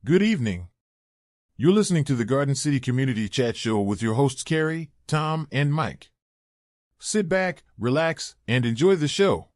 Good evening. You're listening to the Garden City Community Chat Show with your hosts Carrie, Tom, and Mike. Sit back, relax, and enjoy the show.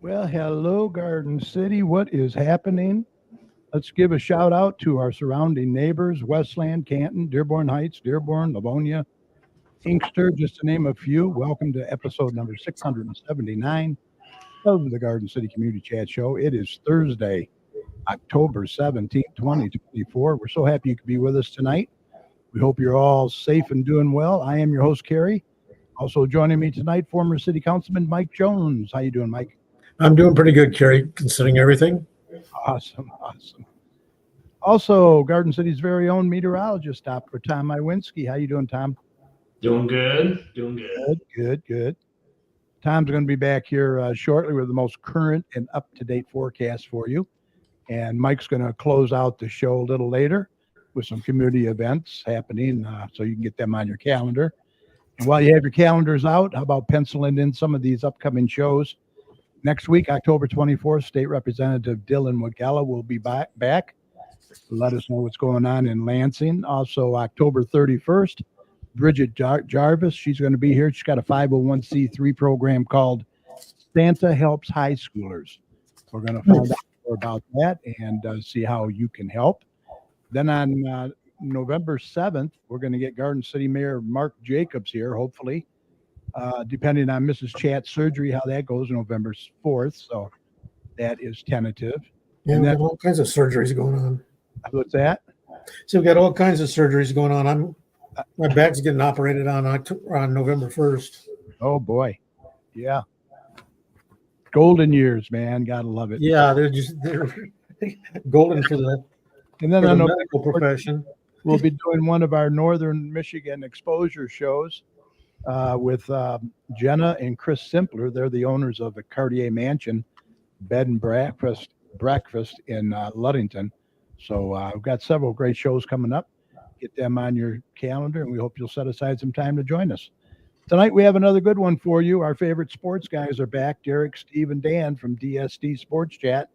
Well, hello, Garden City. What is happening? Let's give a shout out to our surrounding neighbors, Westland, Canton, Dearborn Heights, Dearborn, Livonia, Inkster, just to name a few. Welcome to episode number 679 of the Garden City Community Chat Show. It is Thursday, October 17th, 2024. We're so happy you could be with us tonight. We hope you're all safe and doing well. I am your host, Carrie. Also joining me tonight, former City Councilman Mike Jones. How you doing, Mike? I'm doing pretty good, Carrie, considering everything. Awesome. Also, Garden City's very own meteorologist, Dr. Tom Iwinski. How you doing, Tom? Doing good. Good. Tom's going to be back here shortly with the most current and up-to-date forecast for you. And Mike's going to close out the show a little later with some community events happening, so you can get them on your calendar. And while you have your calendars out, how about penciling in some of these upcoming shows? Next week, October 24th, State Representative Dylan Wagella will be back. Let us know what's going on in Lansing. Also, October 31st, Bridget Jarvis, she's going to be here. She's got a 501c3 program called Santa Helps High Schoolers. We're going to find out more about that and see how you can help. Then on November 7th, we're going to get Garden City Mayor Mark Jacobs here, hopefully. Depending on Mrs. Chat's surgery, how that goes November 4th. So that is tentative. Yeah, and we've got all kinds of surgeries going on. What's that? So we've got all kinds of surgeries going on. My back's getting operated on November 1st. Oh, boy. Yeah. Golden years, man. Gotta love it. Yeah, they're golden for the medical profession. We'll be doing one of our Northern Michigan exposure shows with Jenna and Chris Simpler. They're the owners of the Cartier Mansion Bed and Breakfast in Ludington. So we've got several great shows coming up. Get them on your calendar, and we hope you'll set aside some time to join us. Tonight we have another good one for you. Our favorite sports guys are back, Derek, Steve, and Dan from DSD Sports Chat.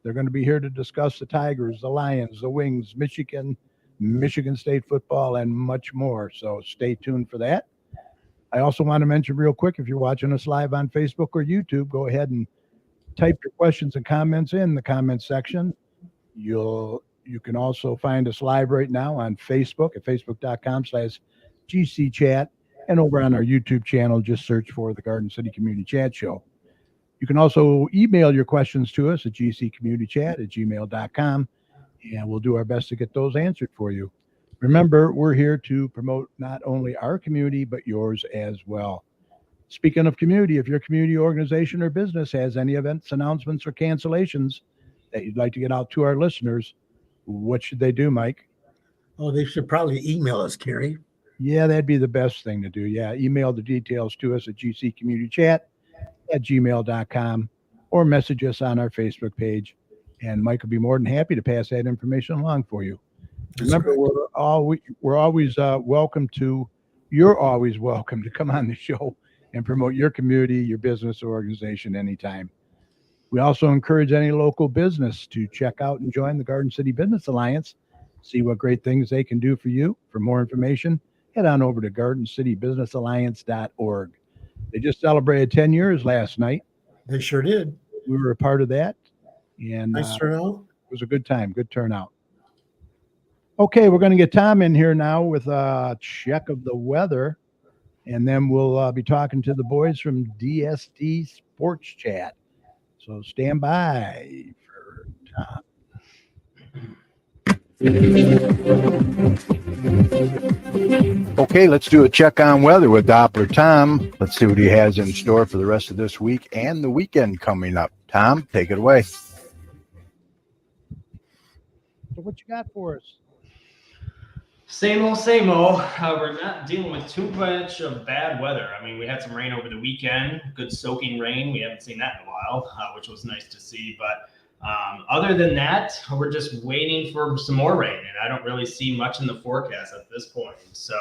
They're going to be here to discuss the Tigers, the Lions, the Wings, Michigan State football, and much more. So stay tuned for that. I also want to mention real quick, if you're watching us live on Facebook or YouTube, go ahead and type your questions and comments in the comment section. You can also find us live right now on Facebook at facebook.com/GCChat, and over on our YouTube channel, just search for the Garden City Community Chat Show. You can also email your questions to us at gccommunitychat@gmail.com, and we'll do our best to get those answered for you. Remember, we're here to promote not only our community, but yours as well. Speaking of community, if your community organization or business has any events, announcements, or cancellations that you'd like to get out to our listeners, what should they do, Mike? Oh, they should probably email us, Carrie. Yeah, that'd be the best thing to do. Yeah, email the details to us at gccommunitychat@gmail.com or message us on our Facebook page, and Mike will be more than happy to pass that information along for you. Remember, we're always welcome to. You're always welcome to come on the show and promote your community, your business or organization anytime. We also encourage any local business to check out and join the Garden City Business Alliance. See what great things they can do for you. For more information, head on over to gardencitybusinessalliance.org. They just celebrated 10 years last night. They sure did. We were a part of that, and Nice turnout. it was a good time, good turnout. Okay, we're going to get Tom in here now with a check of the weather, and then we'll be talking to the boys from DSD Sports Chat. So stand by for Tom. Okay, let's do a check on weather with Doppler Tom. Let's see what he has in store for the rest of this week and the weekend coming up. Tom, take it away. So what you got for us? Same old, same old. We're not dealing with too much of bad weather. I mean, we had some rain over the weekend, good soaking rain. We haven't seen that in a while, which was nice to see. But other than that, we're just waiting for some more rain, and I don't really see much in the forecast at this point. So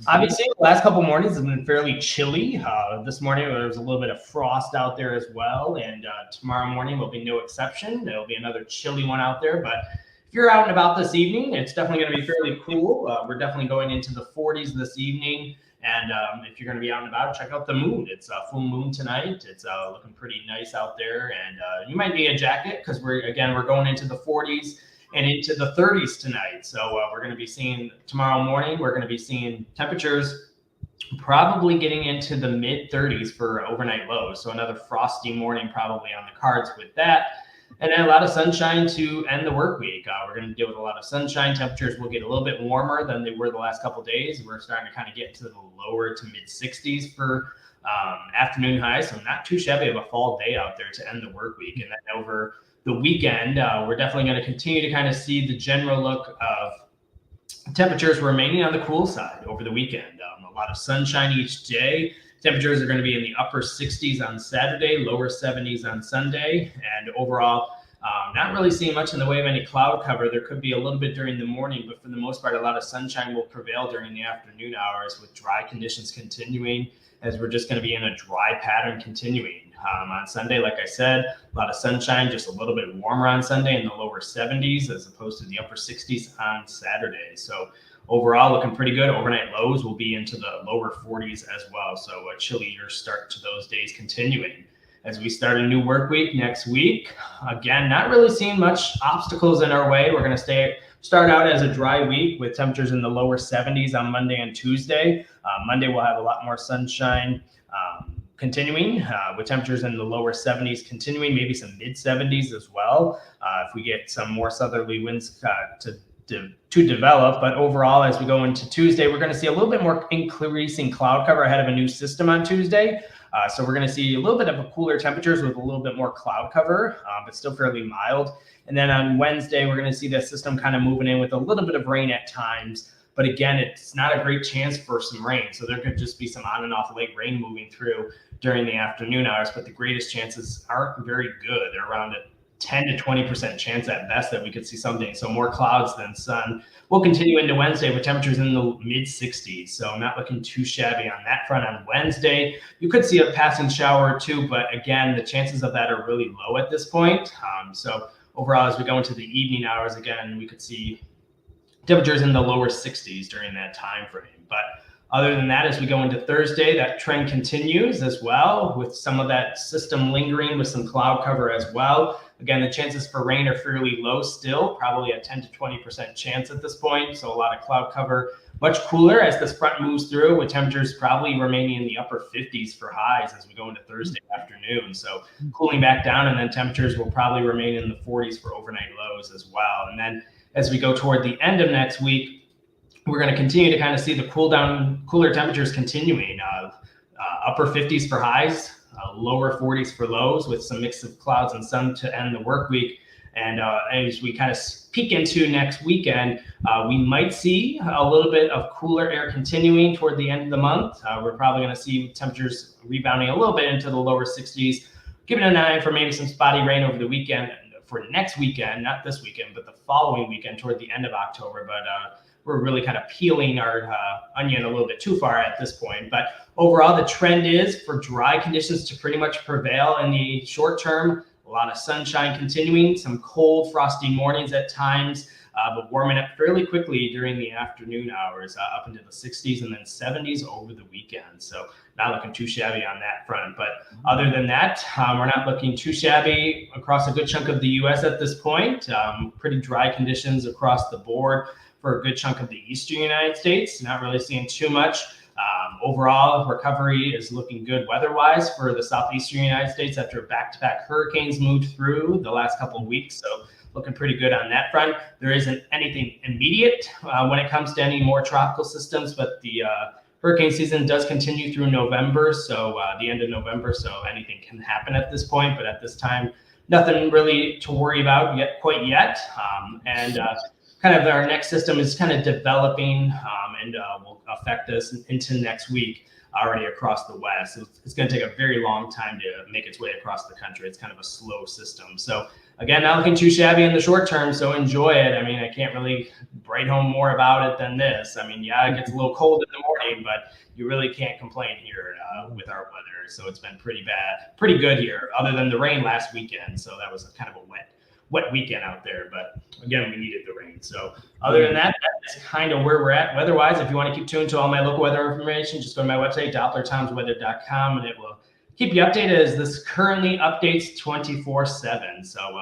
obviously, the last couple mornings have been fairly chilly. This morning, there was a little bit of frost out there as well, and tomorrow morning will be no exception. There'll be another chilly one out there, but if you're out and about this evening, it's definitely going to be fairly cool. We're definitely going into the 40s this evening. And if you're going to be out and about, check out the moon. It's a full moon tonight. It's looking pretty nice out there. And you might need a jacket because we're going into the 40s and into the 30s tonight. So we're going to be seeing tomorrow morning, we're going to be seeing temperatures probably getting into the mid 30s for overnight lows. So another frosty morning probably on the cards with that. And then a lot of sunshine to end the work week. We're going to deal with a lot of sunshine. Temperatures will get a little bit warmer than they were the last couple of days. We're starting to kind of get into the lower to mid 60s for afternoon highs. So not too shabby of a fall day out there to end the work week. And then over the weekend, we're definitely going to continue to kind of see the general look of temperatures remaining on the cool side over the weekend. A lot of sunshine each day. Temperatures are going to be in the upper 60s on Saturday, lower 70s on Sunday, and overall, not really seeing much in the way of any cloud cover. There could be a little bit during the morning, but for the most part, a lot of sunshine will prevail during the afternoon hours with dry conditions continuing, as we're just going to be in a dry pattern continuing. On Sunday, like I said, a lot of sunshine, just a little bit warmer on Sunday in the lower 70s as opposed to the upper 60s on Saturday. So overall, looking pretty good. Overnight lows will be into the lower 40s as well. So a chillier start to those days continuing. As we start a new work week next week, again, not really seeing much obstacles in our way. We're going to start out as a dry week with temperatures in the lower 70s on Monday and Tuesday. Monday, we'll have a lot more sunshine continuing with temperatures in the lower 70s continuing, maybe some mid 70s as well. If we get some more southerly winds to develop. But overall, as we go into Tuesday, we're going to see a little bit more increasing cloud cover ahead of a new system on Tuesday. So we're going to see a little bit of a cooler temperatures with a little bit more cloud cover, but still fairly mild. And then on Wednesday, we're going to see the system kind of moving in with a little bit of rain at times. But again, it's not a great chance for some rain. So there could just be some on and off late rain moving through during the afternoon hours. But the greatest chances aren't very good. They're around a 10 to 20% chance at best that we could see something. So more clouds than sun. We'll continue into Wednesday with temperatures in the mid 60s. So not looking too shabby on that front on Wednesday. You could see a passing shower or two, but again, the chances of that are really low at this point. So overall, as we go into the evening hours, again, we could see temperatures in the lower 60s during that time frame. But other than that, as we go into Thursday, that trend continues as well with some of that system lingering with some cloud cover as well. Again, the chances for rain are fairly low still, probably a 10 to 20% chance at this point. So a lot of cloud cover, much cooler as this front moves through with temperatures probably remaining in the upper 50s for highs as we go into Thursday afternoon. So cooling back down, and then temperatures will probably remain in the 40s for overnight lows as well. And then as we go toward the end of next week, we're going to continue to kind of see the cooler temperatures continuing. Upper 50s for highs, lower 40s for lows with some mix of clouds and sun to end the work week. And as we kind of peek into next weekend, we might see a little bit of cooler air continuing toward the end of the month. We're probably going to see temperatures rebounding a little bit into the lower 60s, giving an eye for maybe some spotty rain over the weekend for next weekend, not this weekend, but the following weekend toward the end of October. But we're really kind of peeling our onion a little bit too far at this point. But overall, the trend is for dry conditions to pretty much prevail in the short term. A lot of sunshine continuing, some cold, frosty mornings at times, but warming up fairly quickly during the afternoon hours, up into the 60s and then 70s over the weekend. So not looking too shabby on that front. But other than that, we're not looking too shabby across a good chunk of the U.S. at this point. Pretty dry conditions across the board for a good chunk of the eastern United States. Not really seeing too much. Overall, recovery is looking good weather-wise for the southeastern United States after back-to-back hurricanes moved through the last couple of weeks. So looking pretty good on that front. There isn't anything immediate when it comes to any more tropical systems, but the hurricane season does continue through November, so the end of November, so anything can happen at this point. But at this time, nothing really to worry about quite yet. Kind of our next system is kind of developing and will affect us into next week already across the West. It's going to take a very long time to make its way across the country. It's kind of a slow system. So again, not looking too shabby in the short term, so enjoy it. I mean, I can't really write home more about it than this. I mean, yeah, it gets a little cold in the morning, but you really can't complain here with our weather. So it's been pretty good here, other than the rain last weekend. So that was kind of a wet weekend out there, but again, we needed the rain. So other than that, that's kind of where we're at weather-wise. If you want to keep tuned to all my local weather information, just go to my website, dopplertomsweather.com, and it will keep you updated as this currently updates 24/7. So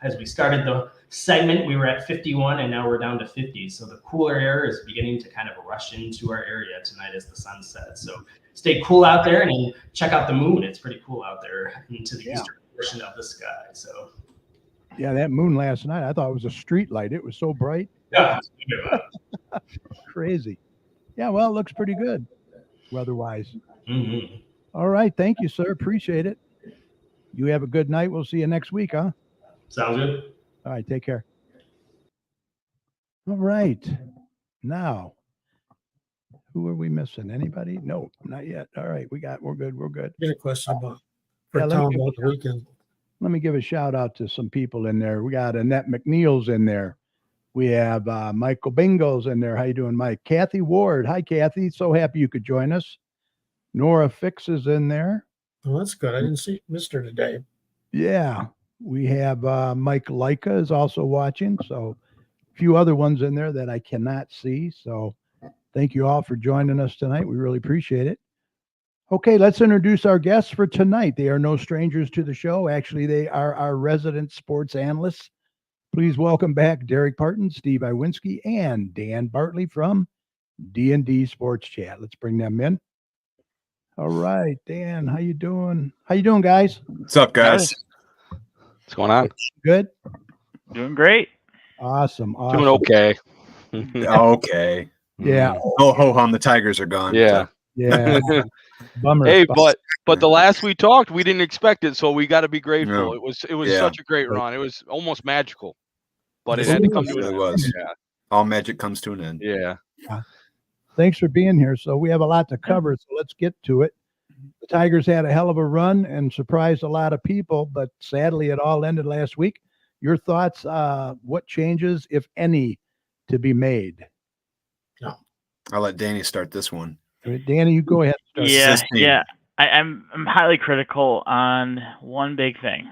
as we started the segment, we were at 51 and now we're down to 50. So the cooler air is beginning to kind of rush into our area tonight as the sun sets. So stay cool out there and check out the moon. It's pretty cool out there into the eastern portion of the sky. So yeah, that moon last night, I thought it was a street light. It was so bright. yeah. Crazy. Yeah, well, it looks pretty good weather-wise. Mm-hmm. All right. Thank you, sir. Appreciate it. You have a good night. We'll see you next week, huh? Sounds good. All right. Take care. All right. Now, who are we missing? Anybody? No, not yet. All right. We're good. We're good. Get a question about Yeah, Tom about the weekend. Let me give a shout out to some people in there. We got Annette McNeil's in there. We have Michael Bingo's in there. How you doing, Mike? Kathy Ward. Hi, Kathy. So happy you could join us. Nora Fix is in there. Oh, that's good. I didn't see Mr. today. Yeah. We have Mike Leica is also watching. So a few other ones in there that I cannot see. So thank you all for joining us tonight. We really appreciate it. Okay, let's introduce our guests for tonight. They are no strangers to the show. Actually, they are our resident sports analysts. Please welcome back Derek Parton, Steve Iwinski, and Dan Bartley from D&D Sports Chat. Let's bring them in. All right, Dan, how you doing? How you doing, guys? What's up, guys? What's going on? Good? Doing great. Awesome. Doing okay. Okay. Yeah. Oh, ho hum, the Tigers are gone. Yeah. Yeah. Bummer. Hey, but the last we talked, we didn't expect it, so we got to be grateful. No. It was such a great run. It was almost magical, but it It had to come to really an end. was. Yeah. All magic comes to an end. Yeah. Thanks for being here. So we have a lot to cover, so let's get to it. The Tigers had a hell of a run and surprised a lot of people, but sadly it all ended last week. Your thoughts, what changes, if any, to be made? I'll let Danny start this one. Danny, you go ahead. Yeah. I'm highly critical on one big thing.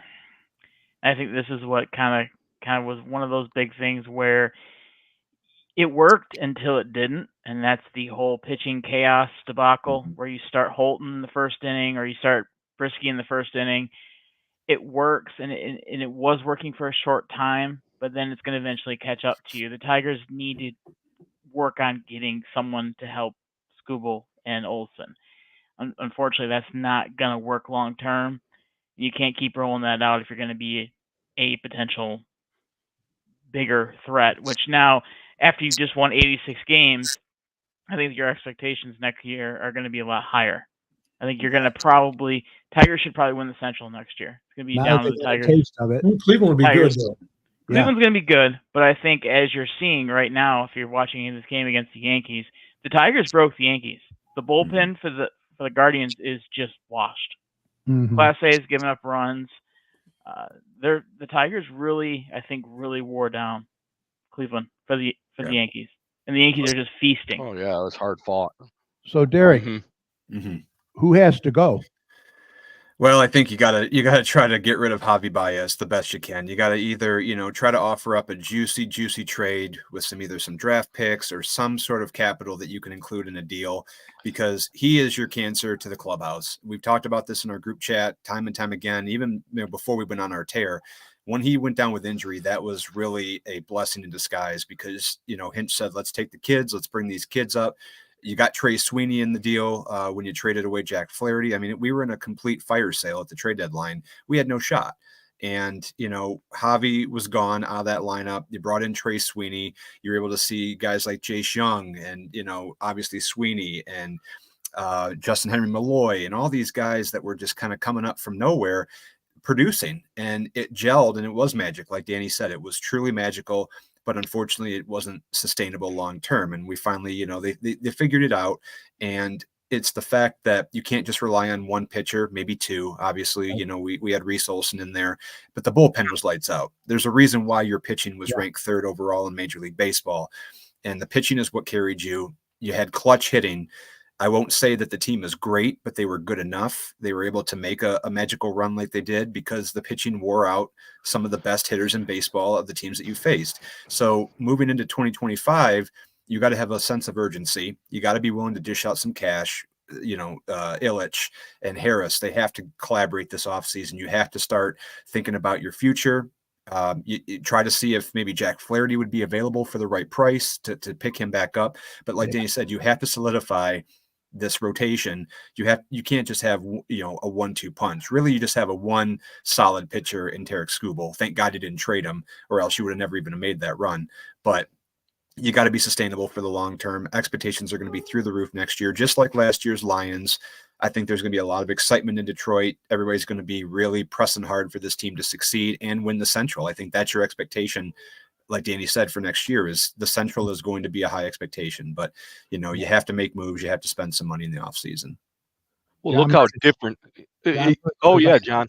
I think this is what kind of was one of those big things where it worked until it didn't, and that's the whole pitching chaos debacle where you start Holton in the first inning or you start Brisky in the first inning. It works, and it was working for a short time, but then it's going to eventually catch up to you. The Tigers need to work on getting someone to help Skubal and Olsen. Unfortunately, that's not going to work long term. You can't keep rolling that out if you're going to be a potential bigger threat, which now, after you've just won 86 games, I think your expectations next year are going to be a lot higher. I think you're going to Tigers should probably win the Central next year. It's going to be down to the Tigers. Taste of it. Cleveland would be Tigers. good, though. Cleveland's going to be good, but I think as you're seeing right now, if you're watching this game against the Yankees, the Tigers broke the Yankees. The bullpen for the Guardians is just washed. Mhm. Class A is giving up runs. The Tigers really, I think, really wore down Cleveland for the Yankees, and the Yankees are just feasting. Oh yeah, it was hard fought. So Derek, who has to go? Well, I think you gotta try to get rid of Javi Baez the best you can. You gotta either, try to offer up a juicy trade with either some draft picks or some sort of capital that you can include in a deal, because he is your cancer to the clubhouse. We've talked about this in our group chat time and time again, even before we went on our tear. When he went down with injury, that was really a blessing in disguise, because, Hinch said, let's take the kids, let's bring these kids up. You got Trey Sweeney in the deal when you traded away Jack Flaherty. I mean, we were in a complete fire sale at the trade deadline. We had no shot. And, Javi was gone out of that lineup. You brought in Trey Sweeney. You were able to see guys like Jace Young and, obviously Sweeney and Justin Henry Malloy and all these guys that were just kind of coming up from nowhere producing. And it gelled, and it was magic. Like Danny said, it was truly magical. But unfortunately, it wasn't sustainable long term. And we finally, they figured it out. And it's the fact that you can't just rely on one pitcher, maybe two. Obviously, we had Reese Olson in there, but the bullpen was lights out. There's a reason why your pitching was ranked third overall in Major League Baseball. And the pitching is what carried you. You had clutch hitting. I won't say that the team is great, but they were good enough. They were able to make a magical run like they did because the pitching wore out some of the best hitters in baseball of the teams that you faced. So moving into 2025, you got to have a sense of urgency. You got to be willing to dish out some cash. Illich and Harris, they have to collaborate this offseason. You have to start thinking about your future. You try to see if maybe Jack Flaherty would be available for the right price to pick him back up. But like Danny said, you have to solidify this rotation. You can't just have a 1-2 punch. Really, you just have a one solid pitcher in Tarek Skubal. Thank God you didn't trade him, or else you would have never even made that run. But you got to be sustainable for the long term. Expectations are going to be through the roof next year, just like last year's Lions. I think there's going to be a lot of excitement in Detroit. Everybody's going to be really pressing hard for this team to succeed and win the Central. I think that's your expectation. Like Danny said, for next year is the Central is going to be a high expectation, but you have to make moves. You have to spend some money in the offseason. Well, John, look how different. John.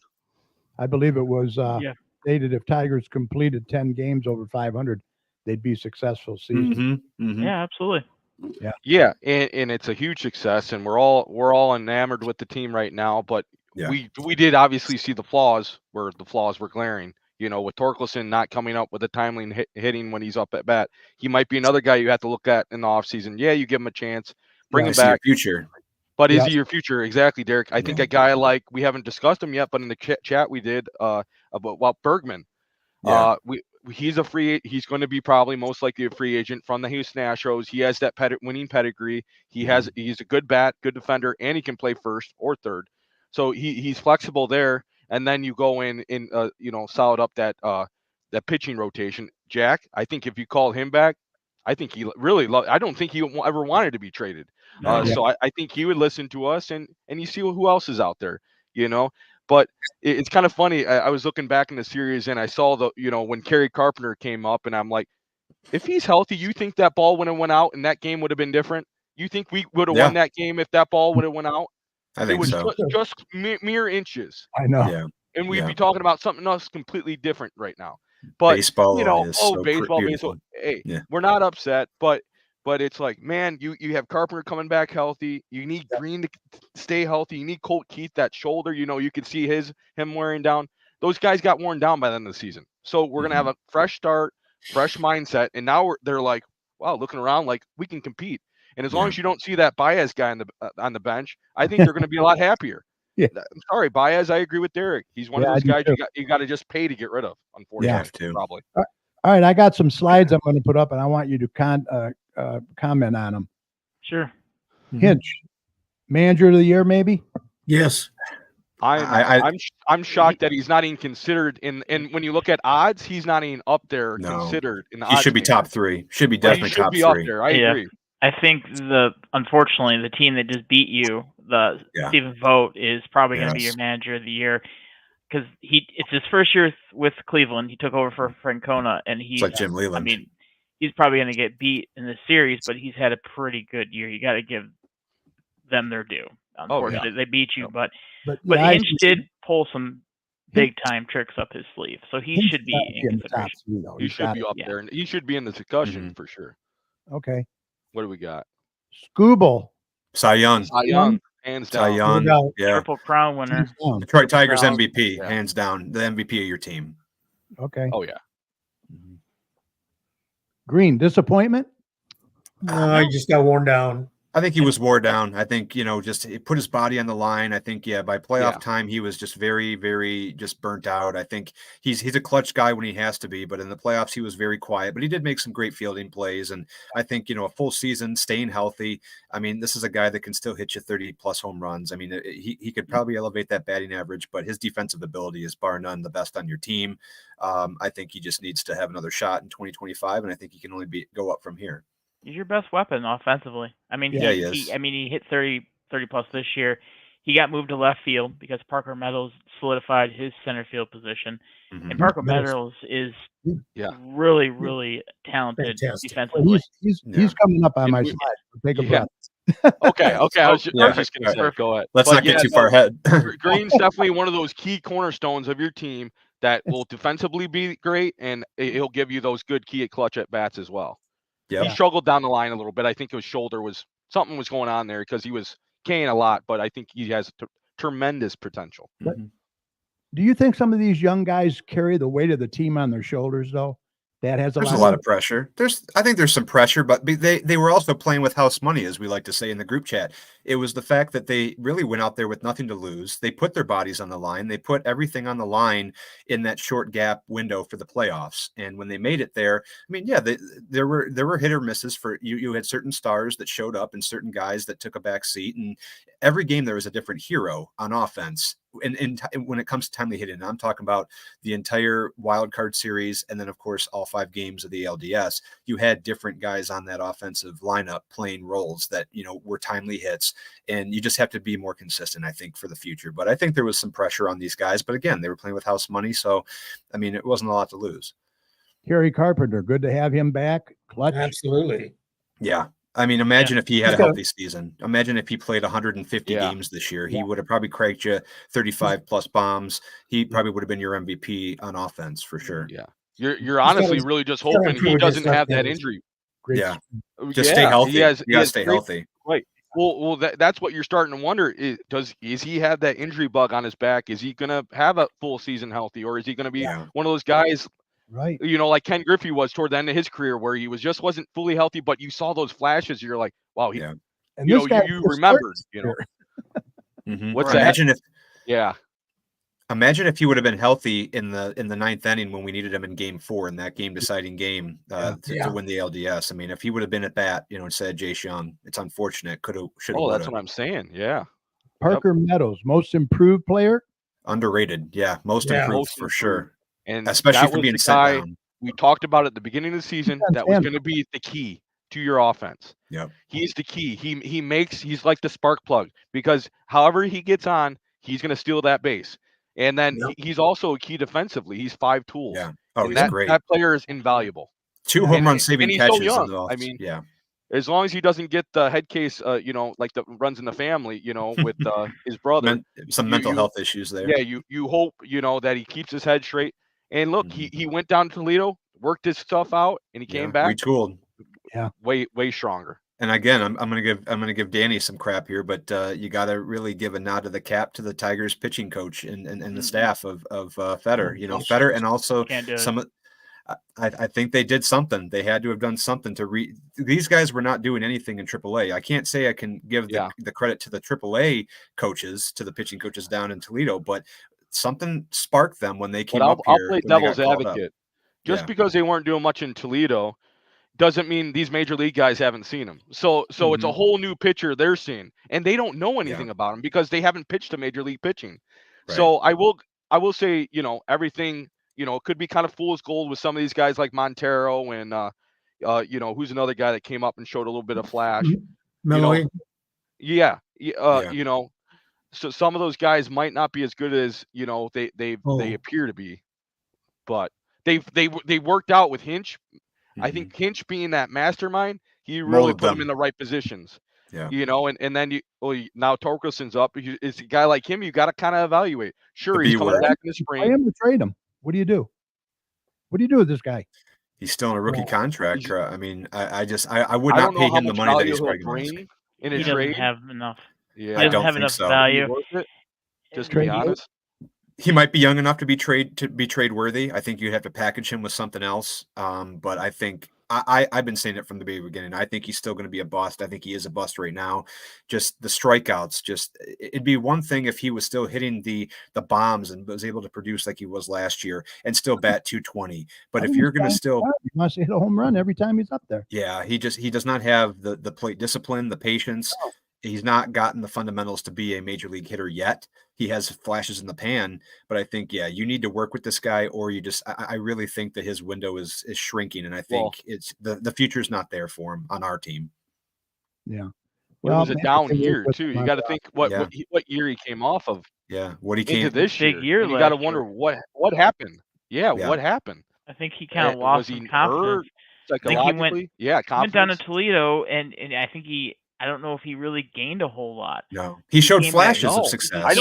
I believe it was stated if Tigers completed 10 games over 500, they'd be successful season. Yeah, absolutely. Yeah, and it's a huge success, and we're all enamored with the team right now. But we did obviously see the flaws where the flaws were glaring. With Torkelson not coming up with a timely hitting when he's up at bat, he might be another guy you have to look at in the offseason. Yeah, you give him a chance, bring him back. Future. But is he your future? Exactly, Derek. I think a guy like, we haven't discussed him yet, but in the chat we did about Bergman. He's a free. He's going to be probably most likely a free agent from the Houston Astros. He has that winning pedigree. He's a good bat, good defender, and he can play first or third. So he's flexible there. And then you go in solid up that pitching rotation. Jack, I think if you call him back, I think he really I don't think he ever wanted to be traded. So I think he would listen to us, and you see who else is out there, But it's kind of funny. I was looking back in the series, and I saw when Kerry Carpenter came up, and I'm like, if he's healthy, you think that ball would have went out and that game would have been different? You think we would have won that game if that ball would have went out? I think so. Just mere inches. I know. Yeah. And we'd be talking about something else completely different right now. But baseball, baseball. Hey, we're not upset, but it's like, man, you have Carpenter coming back healthy. You need Green to stay healthy. You need Colt Keith, that shoulder. You can see him wearing down. Those guys got worn down by the end of the season. So we're gonna have a fresh start, fresh mindset, and now they're like, wow, looking around like we can compete. And as long as you don't see that Baez guy on the bench, I think they're going to be a lot happier. Yeah. I'm sorry, Baez. I agree with Derek. He's one of those guys you got to just pay to get rid of. Unfortunately, probably. All right, I got some slides I'm going to put up, and I want you to comment on them. Sure. Hinch, manager of the year, maybe? Yes. I'm shocked that he's not even considered in. And when you look at odds, he's not even up there considered in the odds. He should be top three. Should be definitely top three. Up there. I agree. I think unfortunately the team that just beat you, Stephen Vogt, is probably going to be your manager of the year, because it's his first year with Cleveland. He took over for Francona, and he's like Jim Leland. I mean, he's probably going to get beat in the series, but he's had a pretty good year. You got to give them their due. Unfortunately, they beat you, but Hinch did pull some big time tricks up his sleeve. So he He's should be gotta in in the top consideration. 3, though. He He's should got be it. up Yeah. there, and he should be in the discussion for sure. Okay. What do we got? Scooble. Cy Young. Cy Young, hands Cy down. Young. doubt. Yeah. Triple Crown winner. Hands down. Detroit Tigers Crown. MVP, Yeah. hands down. The MVP of your team. Okay. Oh yeah. Green, disappointment? No, he just got worn down. I think he was wore down. I think, just he put his body on the line. I think, by playoff time, he was just very, very just burnt out. I think he's a clutch guy when he has to be, but in the playoffs, he was very quiet. But he did make some great fielding plays. And I think, a full season, staying healthy. I mean, this is a guy that can still hit you 30-plus home runs. I mean, he could probably elevate that batting average, but his defensive ability is bar none the best on your team. I think he just needs to have another shot in 2025, and I think he can only go up from here. He's your best weapon offensively. I mean, Yeah, he is. he hit 30 plus this year. He got moved to left field because Parker Meadows solidified his center field position. Mhm. And Parker Meadows is really, really talented Fantastic. defensively. He's coming up on my we- slide. Take a Yeah. breath. Okay. I was just going to say, Perfect. go ahead. Let's But not get yeah, too no, far ahead. Green's definitely one of those key cornerstones of your team that will defensively be great, and he'll give you those good key at clutch at bats as well. Yeah. He struggled down the line a little bit. I think his shoulder something was going on there because he was K'ing a lot, but I think he has tremendous potential. Mhm. Do you think some of these young guys carry the weight of the team on their shoulders, though? That has There's a lot of pressure. I think there's some pressure, but they were also playing with house money, as we like to say in the group chat. It was the fact that they really went out there with nothing to lose. They put their bodies on the line. They put everything on the line in that short gap window for the playoffs. And when they made it there, I mean, yeah, there were hit or misses for you. You had certain stars that showed up and certain guys that took a back seat. And every game there was a different hero on offense. And when it comes to timely hitting, I'm talking about the entire wild card series, and then of course all 5 games of the LDS. You had different guys on that offensive lineup playing roles that were timely hits, and you just have to be more consistent, I think, for the future. But I think there was some pressure on these guys. But again, they were playing with house money, so I mean, it wasn't a lot to lose. Kerry Carpenter, good to have him back. Clutch. Absolutely. Yeah. I mean, imagine if he had a healthy season. Imagine if he played 150 games this year. He would have probably cranked you 35-plus bombs. He probably would have been your MVP on offense for sure. Yeah. You're honestly really just hoping he doesn't have that injury. Great. Yeah. Just stay healthy. You got to stay healthy. Right. Well, that's what you're starting to wonder. Is he have that injury bug on his back? Is he going to have a full season healthy, or is he going to be one of those guys, right? Like Ken Griffey was toward the end of his career, where he wasn't fully healthy, but you saw those flashes. You're like, wow, And this guy you remembered, Mm-hmm. What's that? Imagine if he would have been healthy in the ninth inning when we needed him in Game 4 in that game-deciding game to win the LDS. I mean, if he would have been at bat, instead of Jace Young, it's unfortunate. Could have, should have. Oh, that's what I'm saying. Yeah. Parker Meadows, most improved player. Underrated. Yeah, most improved for sure. And especially for being sent down. We talked about at the beginning of the season that was going to be the key to your offense. Yeah, he's the key. He's like the spark plug, because however he gets on, he's going to steal that base. And then he's also a key defensively. He's 5 tools. Yeah. Oh, he's great. That player is invaluable. 2 home run saving catches. So young. I mean, as long as he doesn't get the head case, like the runs in the family, with his brother, some mental health issues there. Yeah, you hope that he keeps his head straight. And look, he went down to Toledo, worked his stuff out, and he came back retooled. Yeah, way gtronger. And again, I'm gonna give Danny some crap here, but you got to really give a nod to the cap to the Tigers pitching coach and the staff of Fetter. Fetter, and also some. I think they did something. They had to have done something to these guys were not doing anything in AAA. I can't say I can give the credit to the AAA coaches, to the pitching coaches down in Toledo, but something sparked them when they came up here. I'll play devil's advocate. Just because they weren't doing much in Toledo doesn't mean these major league guys haven't seen him. So it's a whole new pitcher they're seeing, and they don't know anything about him because they haven't pitched to major league pitching. Right. So I will say, everything, it could be kind of fool's gold with some of these guys like Montero and who's another guy that came up and showed a little bit of flash. Melloy. So some of those guys might not be as good as they appear to be, but they worked out with Hinch. I think Hinch being that mastermind, he really put them in the right positions. Yeah. You know, and then now Torkelson's up. It's a guy like him. You got to kind of evaluate. Sure, The he's B coming word. back in the Play spring. him or trade him. What do you do? What do you do with this guy? He's still in a rookie Yeah. contract. I mean, I would I not don't know pay how him the much money that value he's he'll probably going to ask. bring in He a doesn't trade. have enough. Yeah, He doesn't don't have think enough so. value. Worth it? Just to Trade be honest. He might be young enough to be trade worthy. I think you'd have to package him with something else. But I think I've been saying it from the very beginning. I think he's still going to be a bust. I think he is a bust right now. Just the strikeouts. Just it'd be one thing if he was still hitting the bombs and was able to produce like he was last year and still bat 220. But if you're going to still, he wants to hit a home run every time he's up there. yeah, he does not have the plate discipline, the patience. No. He's not gotten the fundamentals to be a major league hitter yet. He has flashes in the pan, but I think, yeah, you need to work with this guy, or you just, I really think that his window is shrinking, and I think it's the future's not there for him on our team. Yeah. It was a maybe down they work year with too. him You on got to that. think Yeah. what year he came off of Yeah, what he into came this Big year. year And you got to last wonder year. what happened. Yeah, Yeah. what happened? I think he kind of Was lost he some confidence. hurt I think he went psychologically? Yeah, went down to confidence. Toledo, and I think I don't know if he really gained a whole lot. No, he showed came back- flashes of No, success. I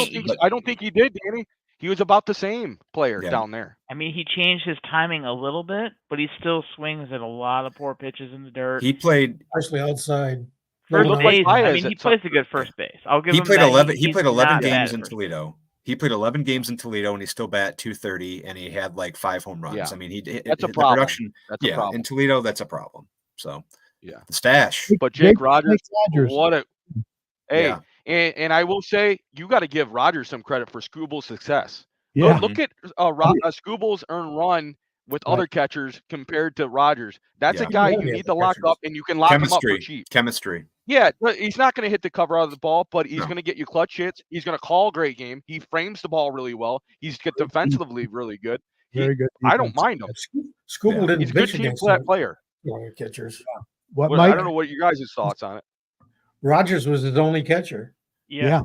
don't think he did, Danny. He was about the same player Yeah. down there. I mean, he changed his timing a little bit, but he still swings at a lot of poor pitches in the dirt. He played. Especially outside. First looked base, like I Baez mean, he at some- plays a good first base. I'll give He him played that. 11. He He's played 11 not bad games at in first Toledo. He played 11 games in Toledo, and he still bat 230, and he had like 5 home runs. Yeah. I mean, That's a the problem. production. That's a Yeah, problem. in Toledo, that's a problem. So Yeah. the stash. But Jake Rogers. what a hey, Yeah. and I will say you got to give Rogers some credit for Scooble's success. Yeah. Look at Scooble's earned run with Right. other catchers compared to Rogers. That's Yeah. a guy Yeah, you yeah, need the to lock catchers. up, and you can lock him up for Chemistry. cheap. Chemistry. Yeah, but he's not going to hit the cover out of the ball, but he's No. going to get you clutch hits. He's going to call a great game. He frames the ball really well. He's defensively really good. Very good. I don't defense. mind him. Scoobel Yeah. didn't He's a good pitch team against player. catchers. What I Mike? don't know what you guys' thoughts on it. Rogers was his only catcher Yeah.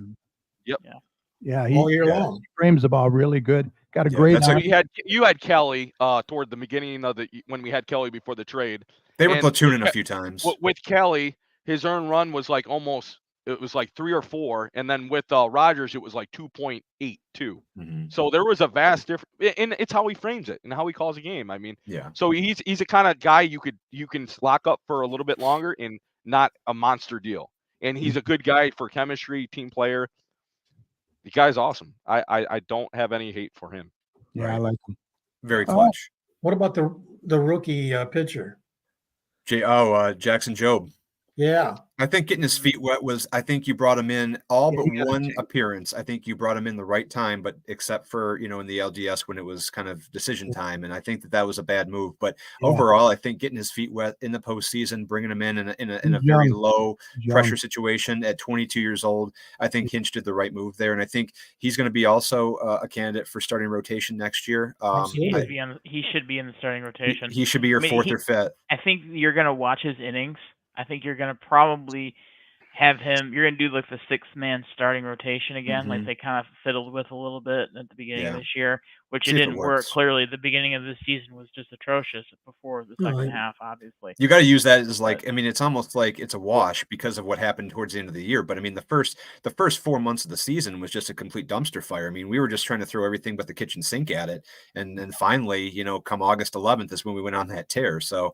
Yeah, all year yeah. long. frames the ball really good. Got a Yeah, great that's arm. You had Kelly toward the beginning of when we had Kelly before the trade. They were And platooning a few times. With Kelly, his earned run was like it was like 3 or 4, and then with Rogers it was like 2.82. Mhm. So there was a vast difference, and it's how he frames it and how he calls a game. I mean, Yeah. so he's a kind of guy you can lock up for a little bit longer and not a monster deal. And he's a good guy for chemistry, team player. The guy's awesome. I don't have any hate for him. Yeah, I Right. like him. Very clutch. What about the rookie pitcher? Jackson Jobe. Yeah, I think getting his feet wet was, I think you brought him in all but He got a one chance. appearance. I think you brought him in the right time, but except for, in the LDS when it was kind of decision time. And I think that was a bad move. But Yeah. overall, I think getting his feet wet in the postseason, bringing him in a He's very young. low Young. pressure situation at 22 years old, I think Hinch did the right move there. And I think he's going to be also a candidate for starting rotation next year. Absolutely. He should be in the starting rotation. He should be your I mean, fourth or fifth. I think you're going to watch his innings. I think you're going to probably have him. You're going to do like the 6-man starting rotation again, like Mhm. they kind of fiddled with a little bit at the beginning of Yeah. this year, which See it if it didn't work. works. Clearly, the beginning of this season was just atrocious before the No, second I- half, obviously. You got to use that as like, I mean, it's almost like it's a wash because of what happened towards the end of the year. But I mean, the first 4 months of the season was just a complete dumpster fire. I mean, we were just trying to throw everything but the kitchen sink at it. And then finally, come August 11th is when we went on that tear. So,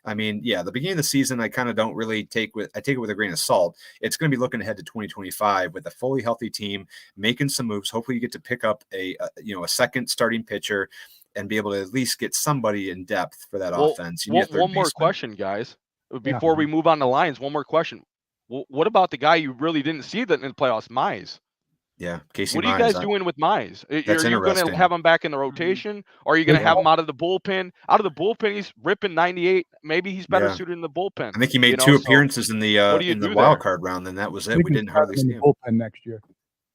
I mean, yeah, the beginning of the season, I kind of don't really take it with a grain of salt. It's going to be looking ahead to 2025 with a fully healthy team, making some moves. Hopefully you get to pick up a second starting pitcher and be able to at least get somebody in depth for that offense. You need a third One more baseman. question, guys, before we move on to Lions. One more question. What about the guy you really didn't see that in the playoffs, Mize? Yeah, Casey. What are you guys doing with Mize? Are you going interesting. to have him back in the rotation, or are you going to have him out of the bullpen? Out of the bullpen, he's ripping 98. Maybe he's better suited in the bullpen. I think he made 2 appearances in the wild card round, and that was it. We didn't hardly see him. Bullpen next year.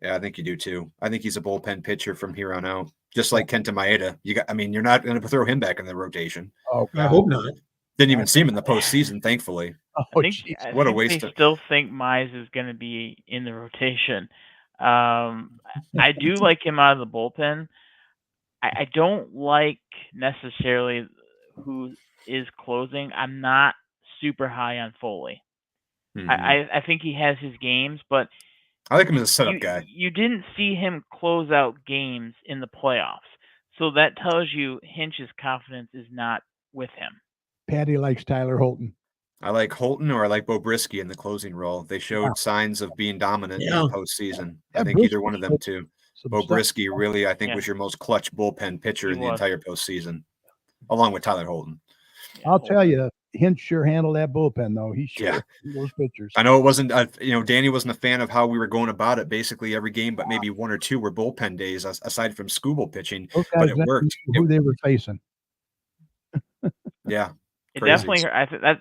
Yeah, I think you do too. I think he's a bullpen pitcher from here on out, just like Kenta Maeda. You're not going to throw him back in the rotation. Oh, I hope not. Didn't even see him in the postseason, thankfully. Oh, I what a think waste they of- still think Mize is going to be in the rotation. I do like him out of the bullpen. I don't like necessarily who is closing. I'm not super high on Foley. I think he has his games, but I like him as a setup guy. you didn't see him close out games in the playoffs. So that tells you Hinch's confidence is not with him. Patty likes Tyler Holton. I like Holton or I like Bobrisky in the closing role. They showed signs of being dominant in the postseason. I think either one of them too. Bobrisky really, I think, was your most clutch bullpen pitcher in the entire postseason, along with Tyler Holton. I'll tell you, Hinch sure handled that bullpen, though. He sure those pitchers. I know it wasn't, Danny wasn't a fan of how we were going about it. Basically, every game, but maybe one or two were bullpen days, aside from Scooble pitching. But it worked. Who they were facing? Yeah, it definitely.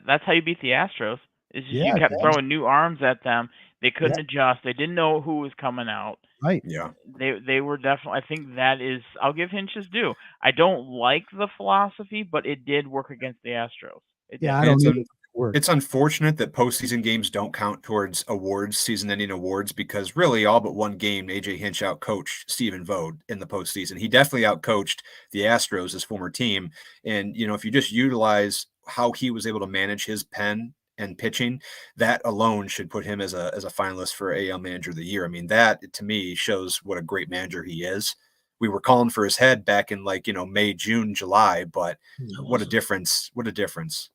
That's how you beat the Astros. Is you kept throwing new arms at them. They couldn't adjust. They didn't know who was coming out. Right. Yeah. They were definitely. I think that is. I'll give Hinch his due. I don't like the philosophy, but it did work against the Astros. I don't need it. It's unfortunate that postseason games don't count towards awards, season-ending awards, because really all but one game, AJ Hinch outcoached Stephen Vogt in the postseason. He definitely outcoached the Astros, his former team. And, if you just utilize how he was able to manage his pen and pitching, that alone should put him as a finalist for AL Manager of the Year. I mean, that to me shows what a great manager he is. We were calling for his head back in May, June, July, but what a difference. What a difference.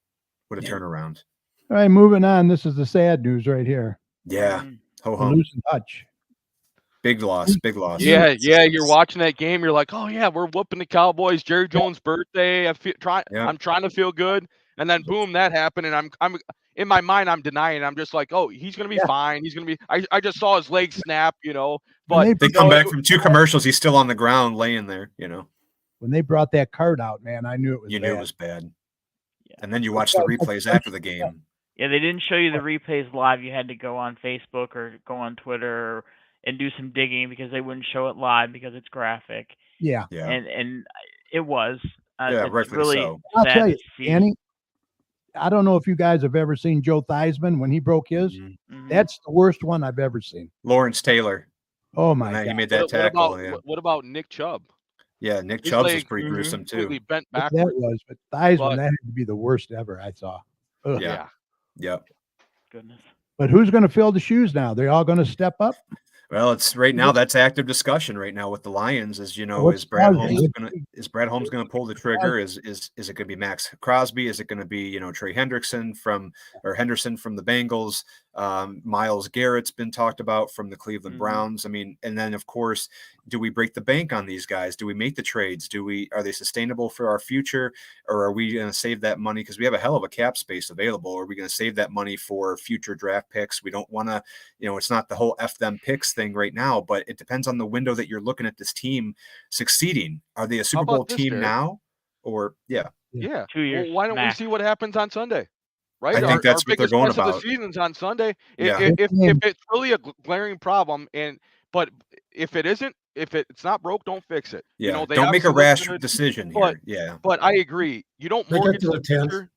What a turnaround. All right, moving on. This is the sad news right here. Yeah. Ho hum. Losing touch. Big loss. Big loss. Yeah. You're watching that game. You're like, oh yeah, we're whooping the Cowboys. Jerry Jones' birthday. I'm trying to feel good, and then boom, that happened, and I'm in my mind, I'm denying. I'm just like, oh, he's gonna be fine. He's gonna be. I just saw his leg snap, But they come back from 2 commercials. He's still on the ground, laying there. When they brought that card out, man, I knew it was. You knew it was bad. And then you watch the replays after the game. Yeah, they didn't show you the replays live. You had to go on Facebook or go on Twitter and do some digging because they wouldn't show it live because it's graphic. Yeah. And it was. Rightfully really so. I'll tell you, Annie, I don't know if you guys have ever seen Joe Theismann when he broke his. Mm-hmm. That's the worst one I've ever seen. Lawrence Taylor. Oh, my God. He made that tackle. What about Nick Chubb? Yeah, Nick Chubb's was pretty gruesome too. Bent backwards. That was, but Theismann, that had to be the worst ever I saw. Ugh. Yeah. Yep. Goodness. But who's going to fill the shoes now? They're all going to step up? Well, it's right now. That's active discussion right now with the Lions. Is is Brad Holmes going to pull the trigger? Is it going to be Max Crosby? Is it going to be Trey Henderson from the Bengals? Myles Garrett's been talked about from the Cleveland Browns. I mean, and then of course, do we break the bank on these guys? Do we make the trades? Are they sustainable for our future, or are we going to save that money because we have a hell of a cap space available? Are we going to save that money for future draft picks? We don't want to, it's not the whole F them picks thing right now, but it depends on the window that you're looking at this team succeeding. Are they a Super Bowl team now, or 2 years? Well, why don't we see what happens on Sunday? Right, I think that's what they're going about. The season's on Sunday. Yeah. If it's really a glaring problem, but if it isn't, if it's not broke, don't fix it. Yeah, don't make a rash decision here. Yeah, but I agree. You don't mortgage the future,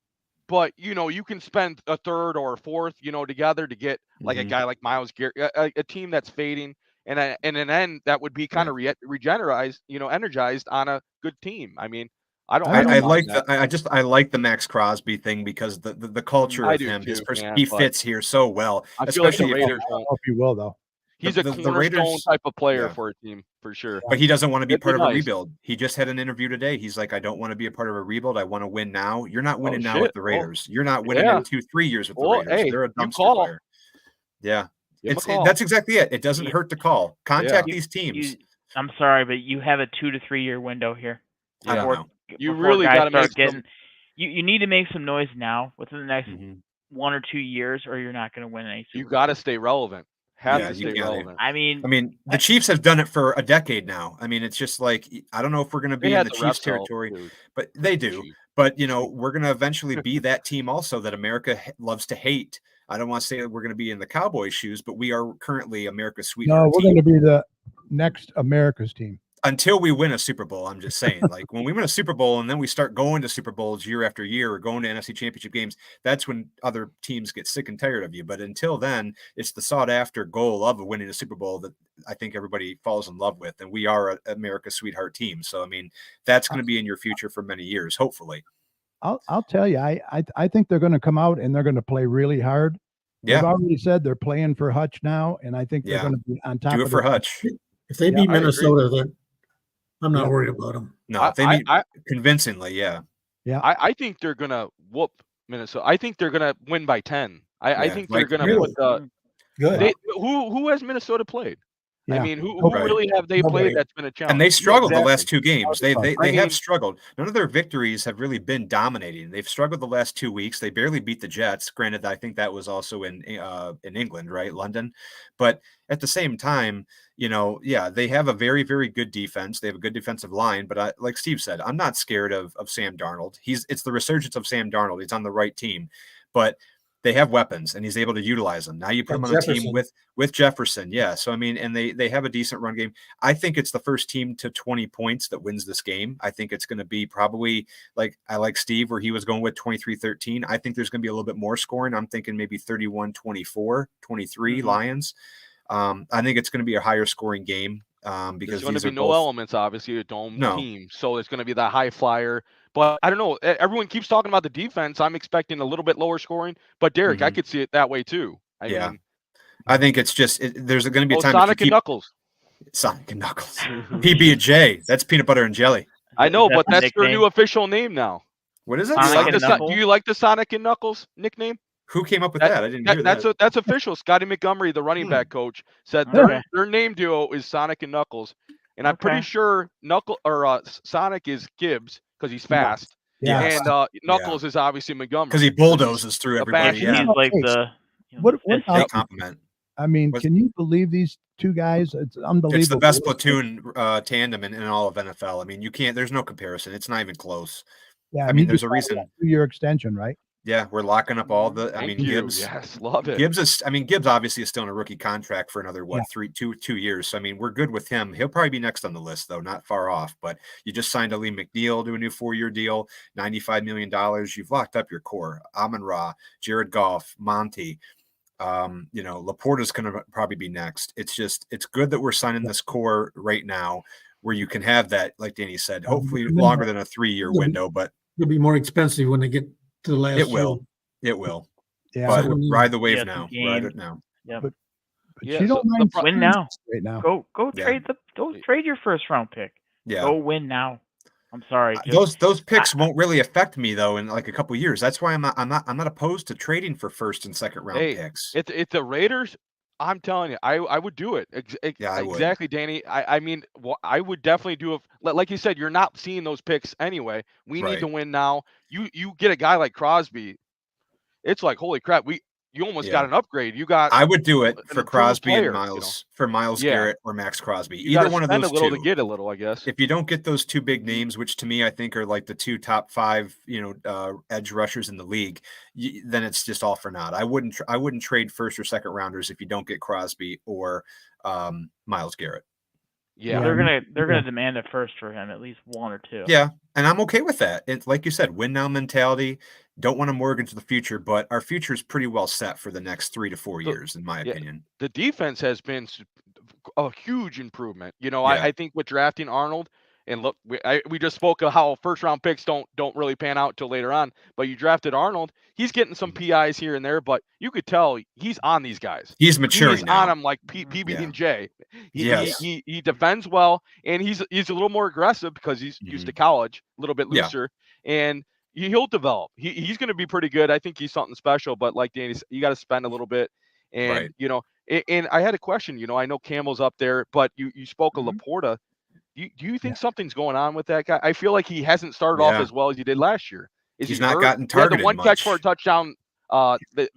but you can spend a third or a fourth, together to get like a guy like Myles Garrett, a team that's fading, and an end that would be kind of energized on a good team. I mean. I like the Max Crosby thing because the culture of him, he fits here so well. Especially like the Raiders. I hope he will though. He's a cornerstone type of player for a team for sure. But he doesn't want to be part of a rebuild. He just had an interview today. He's like, I don't want to be a part of a rebuild. I want to win now. You're not winning now with the Raiders. You're not winning in 2-3 years with the Raiders. They're a dumpster fire. Yeah, that's exactly it. It doesn't hurt to call. Contact these teams. I'm sorry, but you have a 2 to 3 year window here. I don't know. You really got to make getting. You need to make some noise now within the next 1 or 2 years, or you're not going to win any. You got to stay relevant. Have to stay relevant. I mean, the Chiefs have done it for a decade now. I mean, it's just like I don't know if we're going to be in the Chiefs territory, but they do. But we're going to eventually be that team also that America loves to hate. I don't want to say that we're going to be in the Cowboys' shoes, but we are currently America's sweetheart. No, we're going to be the next America's team. Until we win a Super Bowl, I'm just saying, like when we win a Super Bowl and then we start going to Super Bowls year after year or going to NFC Championship games, that's when other teams get sick and tired of you. But until then, it's the sought after goal of winning a Super Bowl that I think everybody falls in love with. And we are America's sweetheart team. So, I mean, that's going to be in your future for many years, hopefully. I'll tell you, I think they're going to come out and they're going to play really hard. They've Yeah, already said they're playing for Hutch now, and I think they're Yeah. going to be on top do of it for their- Hutch. If they Yeah, beat I agree. Minnesota, then I'm not Yeah. worried about them. No, if they I, meet I, convincingly, yeah. I think they're gonna whoop Minnesota. I think they're gonna win by 10. I Yeah, think they're like- gonna Really? put the Good. who has Minnesota played? I Yeah. mean, who Right. really have they Nobody. played that's been a challenge? And they struggled the exactly. last two games. They I they have mean- struggled. None of their victories have really been dominating. They've struggled the last 2 weeks. They barely beat the Jets. Granted, I think that was also in England, right? London. But at the same time, yeah, they have a very, very good defense. They have a good defensive line. But like Steve said, I'm not scared of Sam Darnold. It's the resurgence of Sam Darnold. He's on the right team. But they have weapons and he's able to utilize them. Now you put him on a team with Jefferson. Yeah. So, I mean, and they have a decent run game. I think it's the first team to 20 points that wins this game. I think it's going to be probably I like Steve where he was going with 23-13. I think there's going to be a little bit more scoring. I'm thinking maybe 31-24, 23 Lions. I think it's going to be a higher scoring game. Because there's going these to are be no both elements, obviously, a dome No. team. So it's going to be the high flyer. But I don't know. Everyone keeps talking about the defense. I'm expecting a little bit lower scoring. But Derek, I could see it that way too. I mean, I think it's just there's going to be a time Sonic and Knuckles. Sonic and Knuckles. PB&J. That's peanut butter and jelly. I know, Is that but the that's their nickname? new official name now. What is it? Sonic Like and the Knuckles? do you like the Sonic and Knuckles nickname? Who came up with that? I didn't hear That's that. that's official. Scotty Montgomery, the running back coach, said Okay. their name duo is Sonic and Knuckles, and I'm pretty Okay. sure Sonic is Gibbs because he's Yeah. fast, Yeah. and Knuckles is obviously Montgomery Because he bulldozes through a everybody. basher. Yeah. He's like Hey, the what the fist They about- compliment. I mean, What's- can you believe these two guys? It's unbelievable. It's the best platoon tandem in all of NFL. I mean, you can't. There's no comparison. It's not even close. Yeah, I mean, he there's just a reason. signed a 2-year extension, right? Yeah, we're locking up all the. I Thank mean, you. Gibbs. Yes, love it. Gibbs is. I mean, Gibbs obviously is still in a rookie contract for another Yeah. 2 years. So I mean, we're good with him. He'll probably be next on the list, though, not far off. But you just signed Ali McNeil to a new 4-year deal, $95 million. You've locked up your core. Amon-Ra, Jared Goff, Monty. Laporta's going to probably be next. It's good that we're signing this core right now, where you can have that, like Danny said, hopefully longer than a 3-year window. But It'll be more expensive when they get to the last. it will. It will. Yeah, But but- ride the wave Yeah, now. some Ride games. it now. Yep. But Yeah, you so don't the mind pro- Win now. right now. Go Yeah. trade your first round pick. Yeah. Go win now. I'm sorry. just- Those picks won't really affect me though in like a couple years. That's why I'm not opposed to trading for first and second round Hey, picks. If the Raiders, I'm telling you, I would do it. Yeah, I would. Exactly, Danny. I mean, I would definitely do it. Like you said, you're not seeing those picks anyway. We need Right. to win now. You get a guy like Crosby. It's like holy crap. You almost Yeah. got an upgrade. You got I would do it an for improved Crosby player, and Miles for Miles Yeah. Garrett or Max Crosby. you Either got to one of spend those a little two. to get a little, I guess. If you don't get those two big names, which to me I think are like the two top 5, edge rushers in the league, then it's just all for naught. I wouldn't trade first or second rounders if you don't get Crosby or Miles Garrett. Yeah. they're Yeah. gonna demand a first for him, at least one or two. Yeah, and I'm okay with that. It's like you said, win now mentality. Don't want to mortgage the future, but our future is pretty well set for the next 3 to 4 So- years, in my yeah. opinion. The defense has been a huge improvement. Yeah. I think with drafting Arnold, and look, we just spoke of how first round picks don't really pan out till later on. But you drafted Arnold, he's getting some PIs here and there, but you could tell he's on these guys. He's maturing He's now. on them like PB and J. Yes. He defends well, and he's a little more aggressive because he's used to college, a little bit Yeah. looser, and he'll develop. He's going to be pretty good. I think he's something special. But like Danny said, you got to spend a little bit, and Right. And I had a question. I know Campbell's up there, but you spoke of Laporta. Do you think something's going on with that guy? I feel like he hasn't started off Yeah. as well as he did last year. Is He's he not hurt? gotten He had targeted the one catch for a much. touchdown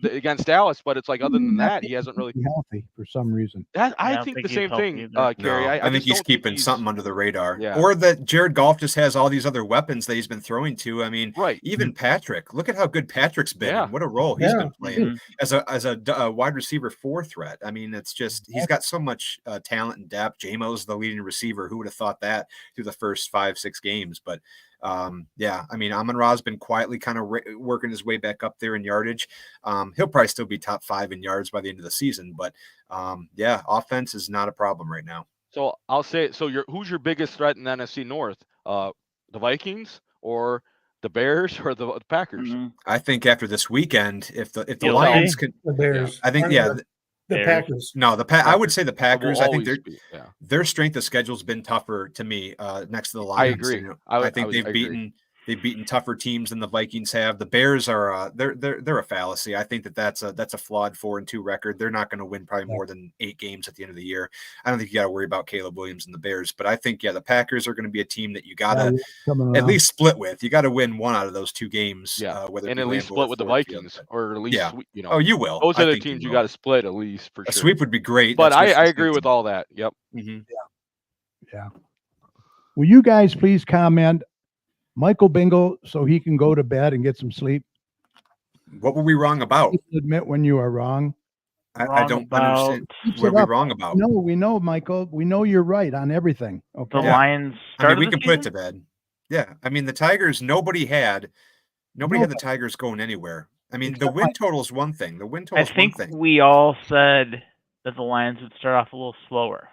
against Dallas, but it's like other than that, he hasn't really. healthy for some reason. I I don't think think the he's same healthy thing, either. Kerry. No, I think just he's don't keeping he's- something under the radar. Yeah. Or that Jared Goff just has all these other weapons that he's been throwing to. I mean, Right. even Patrick. Look at how good Patrick's been. Yeah. And what a role he's Yeah. been playing Mhm. as a wide receiver 4 threat. I mean, it's just he's got so much talent and depth. J-Mo's the leading receiver. Who would have thought that through the first 5-6 games? But yeah, I mean, Amon-Ra's been quietly kind of working his way back up there in yardage. He'll probably still be top 5 in yards by the end of the season, but yeah, offense is not a problem right now. So I'll say. So who's your biggest threat in the NFC North? The Vikings or The Bears or the Packers? Mhm. I think after this weekend, if the You'll Lions see. can, The Bears. I think Or yeah, the Bears. Packers. no, I would say the It will Packers. I think always be. Yeah, their strength of schedule's been tougher to me next to the I Lions. agree. You know, I think agree. they've beaten tougher teams than the Vikings have. The Bears are they're a fallacy. I think that's a flawed 4-2 record. They're not going to win probably more than 8 games at the end of the year. I don't think you got to worry about Caleb Williams and the Bears, but I think the Packers are going to be a team that you got to at least split with. You got to win one out of those 2 games. Yeah, whether and it at be least Lambeau split with the Ford Field, Vikings, or at least yeah. you know. Oh, you will. Those I are the think teams you will. got to split at least for A sure. sweep would be great. But That's I agree with all that. Yep. Mm-hmm. Yeah. Will you guys please comment, Michael Bingle, so he can go to bed and get some sleep? What were we wrong about? Admit when you are wrong. I don't understand. Keeps What it are we up. wrong about? No, we know, Michael. We know you're right on everything. Okay. The Yeah. Lions I mean, started we the can put it season? to bed. Yeah. I mean, the Tigers, nobody had the Tigers going anywhere. I mean, the Except win total is one thing. The win I total is one think thing. we all said that the Lions would start off a little slower.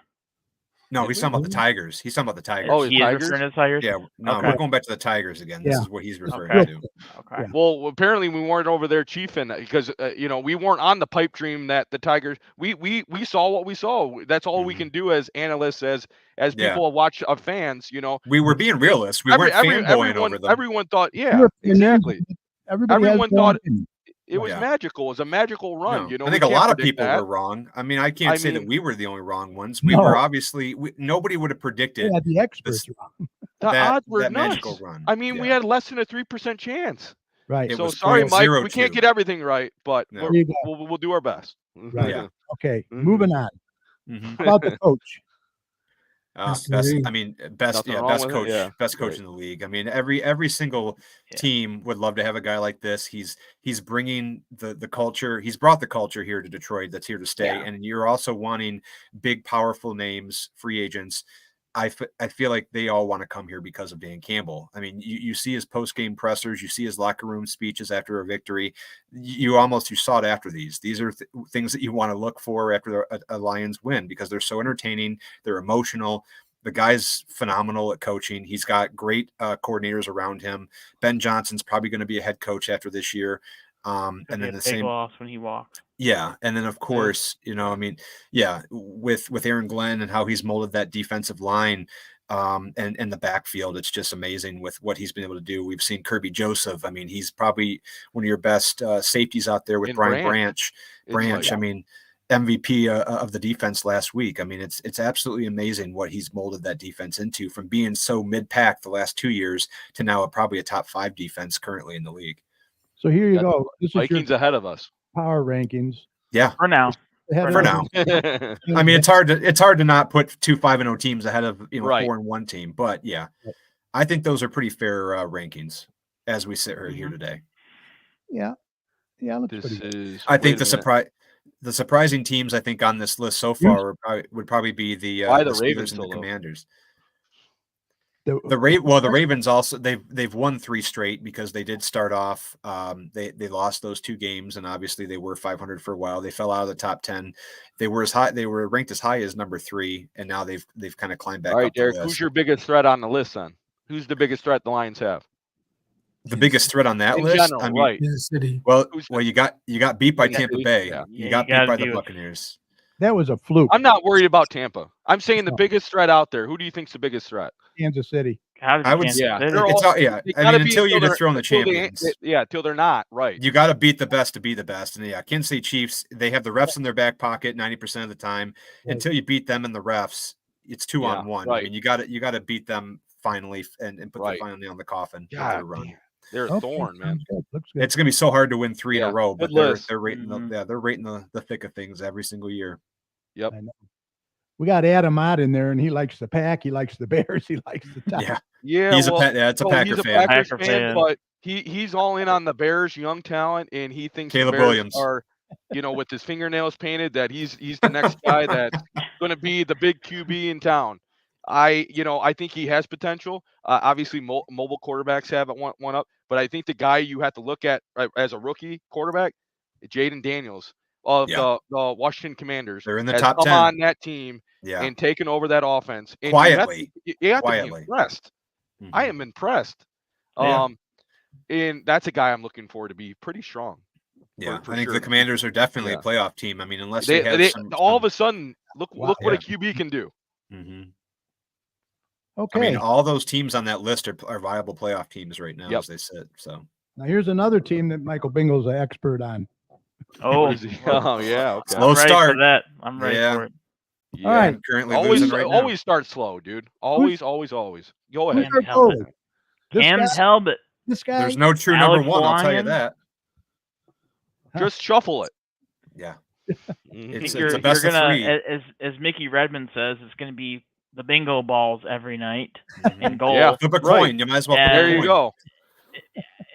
No, Did he's we? talking about the Tigers. He's talking about the Tigers. Oh, his He is Tigers? referring to the Tigers? Yeah. No, Okay. we're going back to the Tigers again. This Yeah. is what he's referring Okay. to. Okay. Yeah. Well, apparently we weren't over there chiefing because you know, we weren't on the pipe dream that the Tigers. We saw what we saw. That's all we Mhm. can do as analysts, as Yeah. people watch fans. You know, We were being realists. We weren't fanboying over them. everyone thought, yeah, Your opinions, exactly. Everybody Everyone has their thought opinion. it was Yeah. magical. It was a magical run. No. You know, I think we a can't lot of predict people that. were wrong. I mean, I can't I say that mean- we were the only wrong ones. We No. were obviously nobody would have predicted Yeah, the experts this- are wrong. The odds were that nuts. magical run. I mean, we Yeah. had less than a 3% chance. Right. It So was sorry, Mike, we 0.02. can't get everything right, but No. There you go. we'll do our best. Right. Yeah. Okay. Mhm. Moving on. Mhm. How about the coach? Best in the Best, league. I mean, best, Nothing yeah, wrong best with it? coach, Yeah, best coach great. in the league. I mean, every single Yeah. team would love to have a guy like this. He's bringing the culture. He's brought the culture here to Detroit. That's here to stay. Yeah. And you're also wanting big, powerful names, free agents. I feel like they all want to come here because of Dan Campbell. I mean, you see his post-game pressers, you see his locker room speeches after a victory. You sought after these. These are things that you want to look for after a Lions win because they're so entertaining. They're emotional. The guy's phenomenal at coaching. He's got great coordinators around him. Ben Johnson's probably going to be a head coach after this year. And then the big same loss when he walked. yeah, and then of course, I mean, yeah, with Aaron Glenn and how he's molded that defensive line, and the backfield, it's just amazing with what he's been able to do. We've seen Kirby Joseph. I mean, he's probably one of your best safeties out there with And Brian Branch. Branch. It's like- I mean, MVP of the defense last week. I mean, it's absolutely amazing what he's molded that defense into from being so mid-pack the last 2 years to now probably a top 5 defense currently in the league. So here you Got go. This is your Vikings ahead of us. power rankings. Yeah, For now. Ahead for of- now. I mean, it's hard to not put 2 5-0 teams ahead of Right. 4-1 team, but yeah, I think those are pretty fair rankings as we sit right here today. Yeah. Yeah, looks This pretty good. is. I think wait a minute. the surprising teams I think on this list so far would probably be the Why the Steelers Ravens and so the low? Commanders. The- The Ravens also they've won 3 straight because they did start off they lost those 2 games and obviously they were 500 for a while. They fell out of the top 10. They were ranked as high as number 3 and now they've kind of climbed back All right, up the Derek, list. who's your biggest threat on the list then? Who's the biggest threat the Lions have? The biggest threat on that In list? general, I mean, right. Kansas City. well, Who's you got beat by Kansas Tampa City? Bay. Yeah. You Yeah, got you gotta beat by deal the with- Buccaneers. That was a fluke. I'm not worried about Tampa. I'm saying the No. biggest threat out there. Who do you think's the biggest threat? Kansas City. Gotta be I would Kansas say- Yeah, City. they're It's all- all, yeah. they I gotta mean, be until you they're- dethrone the until they- champions. yeah, till they're not, right. You got to beat the best to be the best. And yeah, Kansas City Chiefs, they have the refs in their back pocket 90% of the time. Right. Until you beat them and the refs, it's 2-on-1. I right. mean, you got to beat them finally and put Right. the final nail on the coffin with God their run. damn. They're a Okay, thorn, man. sounds good. Looks good. It's going to be so hard to win 3 in Yeah, a row, good but they're list. rating Mhm. they're rating the thick of things every single year. Yep. I know. We got Adam Ott in there, and he likes the Pack. He likes the Bears. He likes the Titans. Yeah, Yeah, it's well, a Packer he's a fan. Packers Packer fan, fan. but he's all in on the Bears young talent, and he thinks Caleb the Bears Williams. are, with his fingernails painted, that he's the next guy that's going to be the big QB in town. I think he has potential. Obviously, mobile quarterbacks have it one up, but I think the guy you have to look at as a rookie quarterback, Jaden Daniels of Yeah. the Washington Commanders. They're in the has top come 10. on that team Yeah, and taken over that offense. And Quietly. you have to be Quietly. impressed. Mhm. I am impressed. Yeah. and that's a guy I'm looking for to be pretty strong. Yeah, for I think sure. the Commanders are definitely Yeah. a playoff team. I mean, unless they have All of a sudden, look Wow. what a QB can do. Mhm. Okay. I mean, all those teams on that list are viable playoff teams right now Yep. as they sit. So Now here's another team that Michael Bingle's an expert on. Oh, What is he? Oh yeah, okay. Slow I'm ready start. for that. I'm ready Yeah. for it. Yeah. All right. I'm currently Always, losing right now. always start slow, dude. Always, always. Go Who's ahead. our Help goalie? it. This Cam guy? Talbot. This guy? There's no true Alex number one, I'll tell you Lyon. that. Just shuffle it. Yeah. Mhm. It's You're a best of gonna, three. as Mickey Redmond says, it's gonna be the bingo balls every night Mhm. and goals. Yeah. Flip a Right. coin. You might as well flip And- a There coin. you go.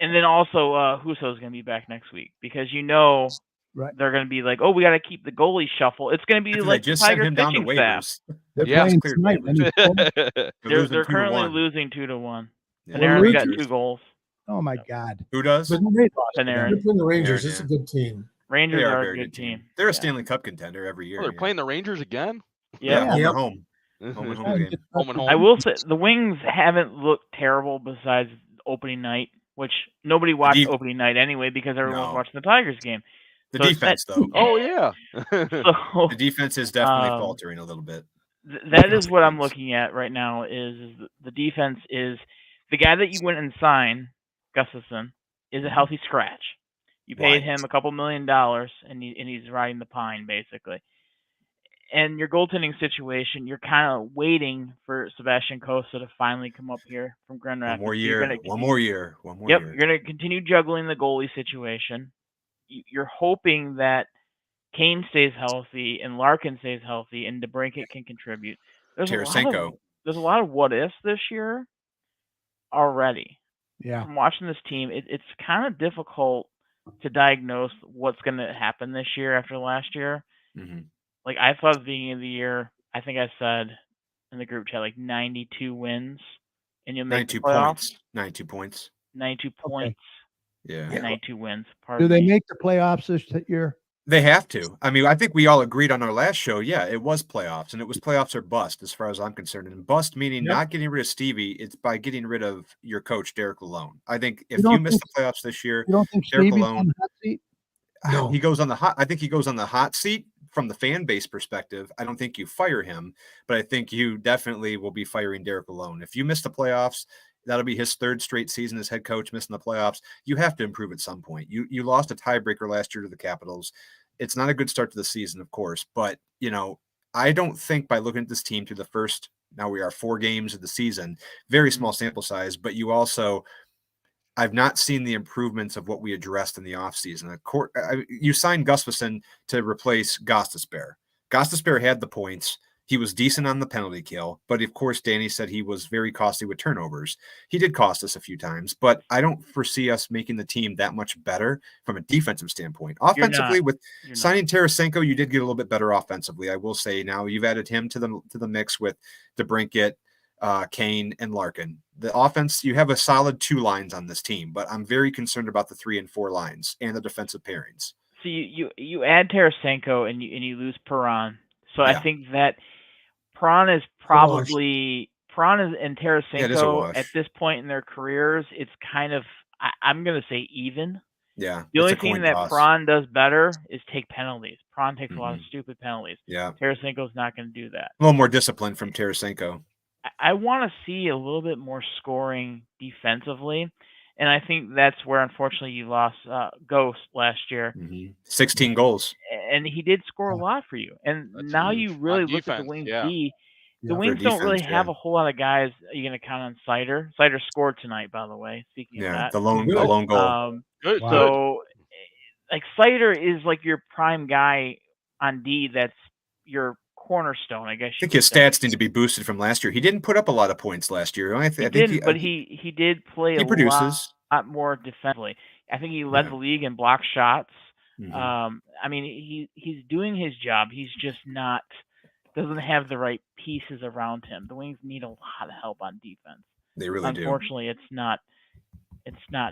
And then also, Huso's gonna be back next week because Right. they're gonna be like, oh, we got to keep the goalie shuffle. It's gonna be Because like they just the sent Tigers him down to pitching staff. waivers. They're Yeah. playing Cleared tonight. waivers. And he's pulling- They're They're currently 2-1. losing 2-1. Yeah. Panarin's got losing. 2 goals. Oh my God. Who does? But they lost to them. Panarin. They're playing the Rangers. Yeah, It's a yeah. good team. Rangers They are a a very good team. They're a Yeah. Stanley Cup contender every year. Oh, they're playing the Rangers again. Yeah, Yeah. home Yep. and home. Home and home game. Home and home. I will say the Wings haven't looked terrible besides opening night, which nobody watched def- opening night anyway because everyone's No. watching the Tigers game. The So it's defense, though. Oh yeah. So The defense is definitely Um, faltering a little bit. that is what I'm looking at right now. Is the defense is the guy that you went and signed, Gustafson, is a healthy scratch. You paid Right. him a couple $1 million, and he's riding the pine basically. And your goaltending situation, you're kind of waiting for Sebastian Costa to finally come up here from Grand One Rapids. more So you're year. gonna One continue- more year. One more Yep, year. you're going to continue juggling the goalie situation. You're hoping that Kane stays healthy and Larkin stays healthy and DeBrincat can contribute. There's a lot of what ifs this year already. Yeah. From watching this team, it's kind of difficult to diagnose what's going to happen this year after last year. Mhm. Like I thought at the beginning of the year, I think I said in the group chat like 92 wins and you'll make 92 the playoffs. points. 92 points. 92 points Yeah. and 92 wins. Do Pardon they me. make the playoffs this year? They have to. I mean, I think we all agreed on our last show. Yeah, it was playoffs, and it was playoffs or bust, as far as I'm concerned. And bust meaning Yep. not getting rid of Stevie; it's by getting rid of your coach, Derek Lalone. I think if don't you miss think- the playoffs this year, You don't think Derek Stevie's Lalone- on the hot seat? No. he goes on the hot. I think he goes on the hot seat from the fan base perspective. I don't think you fire him, but I think you definitely will be firing Derek Lalone. If you miss the playoffs, that'll be his 3rd straight season as head coach missing the playoffs. You have to improve at some point. You lost a tiebreaker last year to the Capitals. It's not a good start to the season, of course, but I don't think by looking at this team through the first, now we are 4 games of the season, very small sample size, but I've not seen the improvements of what we addressed in the offseason. You signed Gustafson to replace Gostisbehere. Gostisbehere had the points. He was decent on the penalty kill, but of course, Danny said he was very costly with turnovers. He did cost us a few times, but I don't foresee us making the team that much better from a defensive standpoint. Offensively, with signing Tarasenko, you did get a little bit better offensively. I will say now you've added him to the mix with DeBrincat, Kane, and Larkin. The offense, you have a solid 2 lines on this team, but I'm very concerned about the 3 and 4 lines and the defensive pairings. So you add Tarasenko and you lose Perron. So Yeah. I think that Perron is probably and Yeah, it is a Tarasenko wash. at this point in their careers, it's kind of I'm going to say even. Yeah. The only it's a coin thing that toss. Perron does better is take penalties. Perron takes a lot of Mhm. stupid penalties. Yeah. Tarasenko's not going to do that. A little more discipline from Tarasenko. I want to see a little bit more scoring defensively, and I think that's where unfortunately you lost Ghost last year. 16 goals. And he did score a lot for you. And That's now huge. you really On look at the defense, Wings yeah. D. The Yeah. Wings For don't really defense, have yeah. a whole lot of guys. You're going to count on Sider. Sider scored tonight, by the way. Speaking of Yeah. that, The lone goal. Good. Wow. so like Sider is like your prime guy on D. That's your cornerstone, I guess. I think his stats need to be boosted from last year. He didn't put up a lot of points last year. I think But he did play he a produces. lot more defensively. I think he led Yeah. the league in block shots. Mhm. I mean, he's doing his job. He's just doesn't have the right pieces around him. The Wings need a lot of help on defense. They really do. Unfortunately, it's not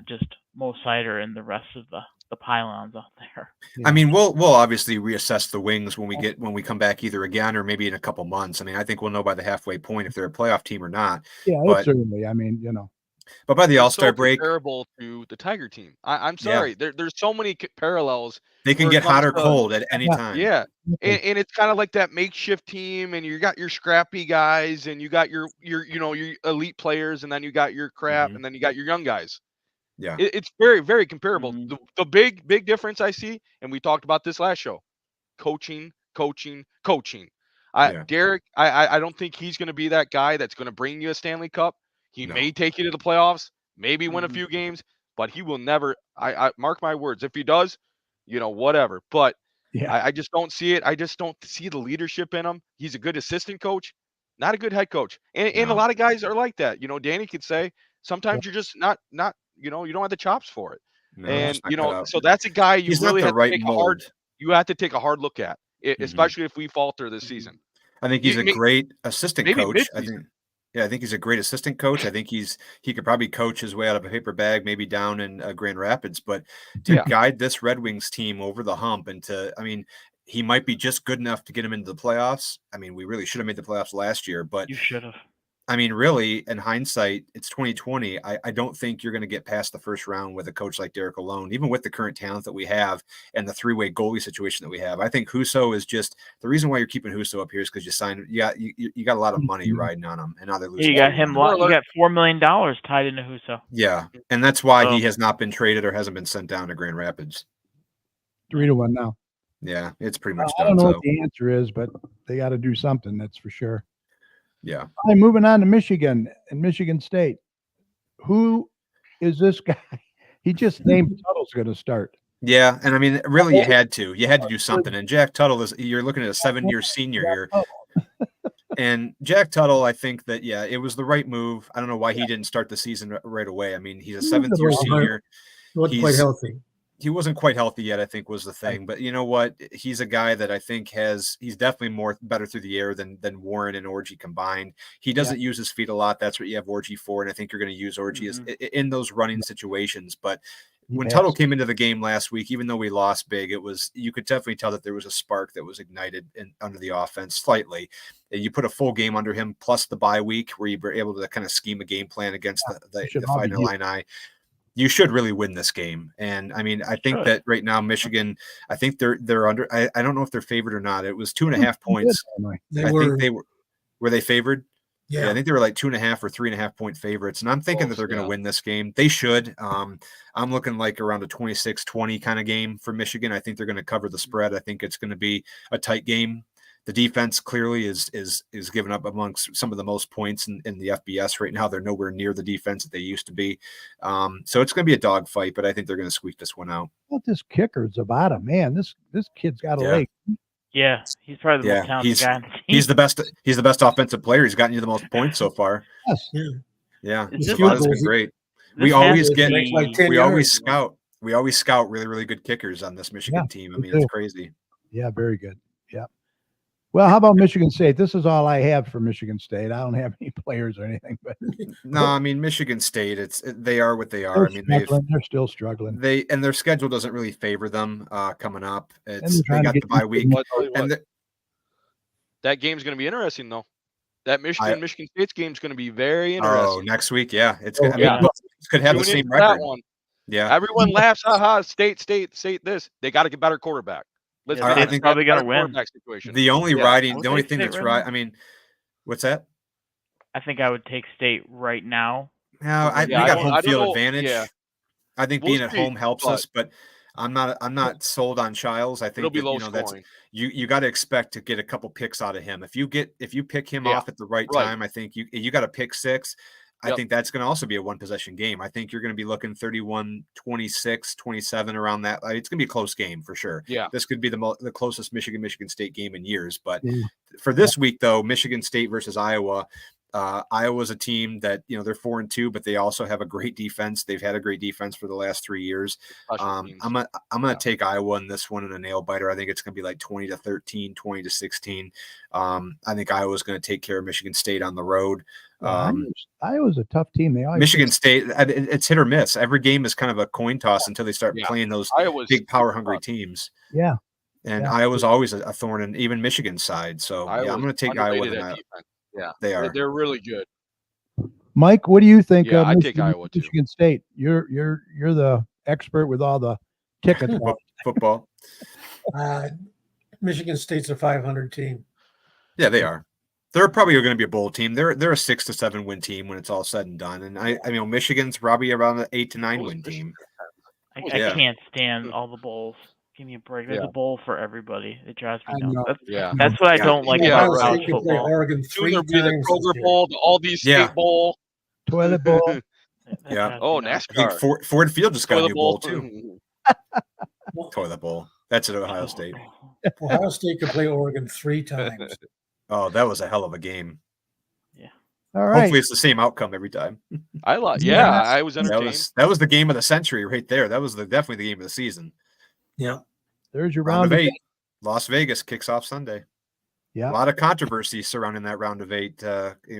just Mo Sider and the rest of the pylons out there. Yeah. I mean, we'll obviously reassess the Wings when we come back either again or maybe in a couple months. I mean, I think we'll know by the halfway point if they're a playoff team or not. Yeah, but- certainly. I mean, But by the They're All-Star so break, comparable to the Tiger team. I'm yeah, sorry. There's so many parallels they can where it get comes hot or to cold at any Yeah. time. yeah. Okay. And it's kind of like that makeshift team, and you got your scrappy guys, and you got your your elite players, and then you got your crap, Mhm. and then you got your young guys. Yeah, It's very, very comparable. Mhm. The big difference I see, and we talked about this last show, coaching, coaching, coaching. yeah, Derek, I don't think he's going to be that guy that's going to bring you a Stanley Cup. He no, may take you to the playoffs, maybe win a Mhm. few games, but he will never. I mark my words. If he does, whatever. But Yeah. I just don't see it. I just don't see the leadership in him. He's a good assistant coach, not a good head coach. And a no, lot of guys are like that. Danny could say Yeah. sometimes you're just not you don't have the chops for it. no, And just not cut out. so that's a guy you He's not really the have to right take a hard mold. you have to take a hard look at, Mhm. especially if we falter this season. I think he's a May- great assistant Maybe coach. I think, midseason. yeah, I think he's a great assistant coach. I think he could probably coach his way out of a paper bag, maybe down in Grand Rapids. But to Yeah. guide this Red Wings team over the hump, and I mean, he might be just good enough to get him into the playoffs. I mean, we really should have made the playoffs last year, but You should have. I mean, really, in hindsight, it's 2020. I don't think you're going to get past the first round with a coach like Derek alone, even with the current talent that we have and the three-way goalie situation that we have. I think Husso is just the reason why you're keeping Husso up here is because you got a lot of money Mhm. riding on him, and now they're Yeah, losing. you got 2-1. him. You got $4 million tied into Huso. Yeah, and that's why he So has not been traded or hasn't been sent down to Grand Rapids. 3-1 now. Yeah, it's pretty much I don't done. know So what the answer is, but they got to do something. That's for sure. yeah, All right, moving on to Michigan and Michigan State. Who is this guy? He just named Tuttle's going to start. yeah, and I mean, really, you had to do something. And Jack Tuttle you're looking at a 7-year senior here. And Jack Tuttle, I think that, yeah, it was the right move. I don't know why he didn't start the season right away. I mean, he's a 7th-year senior. He wasn't quite healthy. He wasn't quite healthy yet, I think, was the thing. But you know what? He's a guy that I think he's definitely better through the air than Warren and Orgy combined. He doesn't use his feet a lot. That's what you have Orgy for. And I think you're going to use Orgy in those running situations. But when Tuttle came into the game last week, even though we lost big, you could definitely tell that there was a spark that was ignited under the offense slightly. You put a full game under him plus the bye week where you were able to kind of scheme a game plan against the Fighting Illini. You should really win this game. And I mean, I think that right now, Michigan, I think they're under, I don't know if they're favored or not. It was 2.5 points. I think they were they favored? Yeah, I think they were like 2.5 or 3.5 point favorites. And I'm thinking that they're going to win this game. They should. I'm looking like around a 26-20 kind of game for Michigan. I think they're going to cover the spread. I think it's going to be a tight game. The defense clearly is given up amongst some of the most points in the FBS right now. They're nowhere near the defense that they used to be. So it's going to be a dogfight, but I think they're going to squeak this one out. What this kicker, Zabata, man, this kid's got a leg. Yeah, he's probably the most talented guy on the team. He's the best. He's the best offensive player. He's gotten you the most points so far. Yes. Yeah. Zabata's been great. We always scout really, really good kickers on this Michigan team. I mean, it's crazy. Yeah, very good. Yeah. Well, how about Michigan State? This is all I have for Michigan State. I don't have any players or anything, but no, I mean Michigan State. They are what they are. I mean, they're still struggling. And their schedule doesn't really favor them coming up. They got the bye week, that game's going to be interesting though. That Michigan State's game is going to be very interesting. Oh, next week, yeah, it's good. I mean, could have the same record. That one. Yeah, everyone laughs. Haha, State. This they got to get better quarterback. I think probably going to win. The only thing that's right. I mean, what's that? I think I would take State right now. No, we got home field advantage. Yeah. I think being at home helps us, but I'm not sold on Childs. I think it'll be low scoring. You got to expect to get a couple picks out of him. If you pick him off at the right time, I think you got a pick six. I think that's going to also be a one-possession game. I think you're going to be looking 31, 26, 27 around that. It's going to be a close game for sure. Yeah, this could be the closest Michigan State game in years. But for this week, though, Michigan State versus Iowa. Iowa's a team that they're 4-2, but they also have a great defense. They've had a great defense for the last 3 years. I'm gonna take Iowa in this one in a nail biter. I think it's gonna be like 20-13, 20-16. I think Iowa's gonna take care of Michigan State on the road. Iowa's a tough team. Michigan State, it's hit or miss. Every game is kind of a coin toss until they start playing those big power hungry teams. Yeah. And Iowa's always a thorn in even Michigan's side. So I'm going to take Iowa in that. Yeah, they are. They're really good. Mike, what do you think Yeah, of I take Iowa, too. Michigan State? You're the expert with all the tickets. Football. Michigan State's a 500 team. Yeah, they are. They're probably going to be a bowl team. They're a 6 to 7 win team when it's all said and done. And I mean, Michigan's probably around an 8 to 9 win team. I Yeah. can't stand all the bowls. Give me a break. There's Yeah. a bowl for everybody. It drives me I nuts. know. Yeah. That's what I Yeah. don't like Yeah. about Ohio college State could play football. Oregon Soon 3 there'll be the times. Kroger this year. Bowl, the Aldi State Yeah. Bowl. Toilet bowl. That Yeah. drives Oh, me nuts. I think NASCAR. Ford Field just got a Toilet new bowl Bowl. too. Toilet bowl. That's at Ohio State. Ohio State could play Oregon 3 times. Oh, that was a hell of a game. All right. Hopefully, it's the same outcome every time. I was That entertained. was the game of the century right there. That was definitely the game of the season. Yeah. There's your Round of round 8. Las Vegas kicks off Sunday. Yeah. A lot of controversy surrounding that round of 8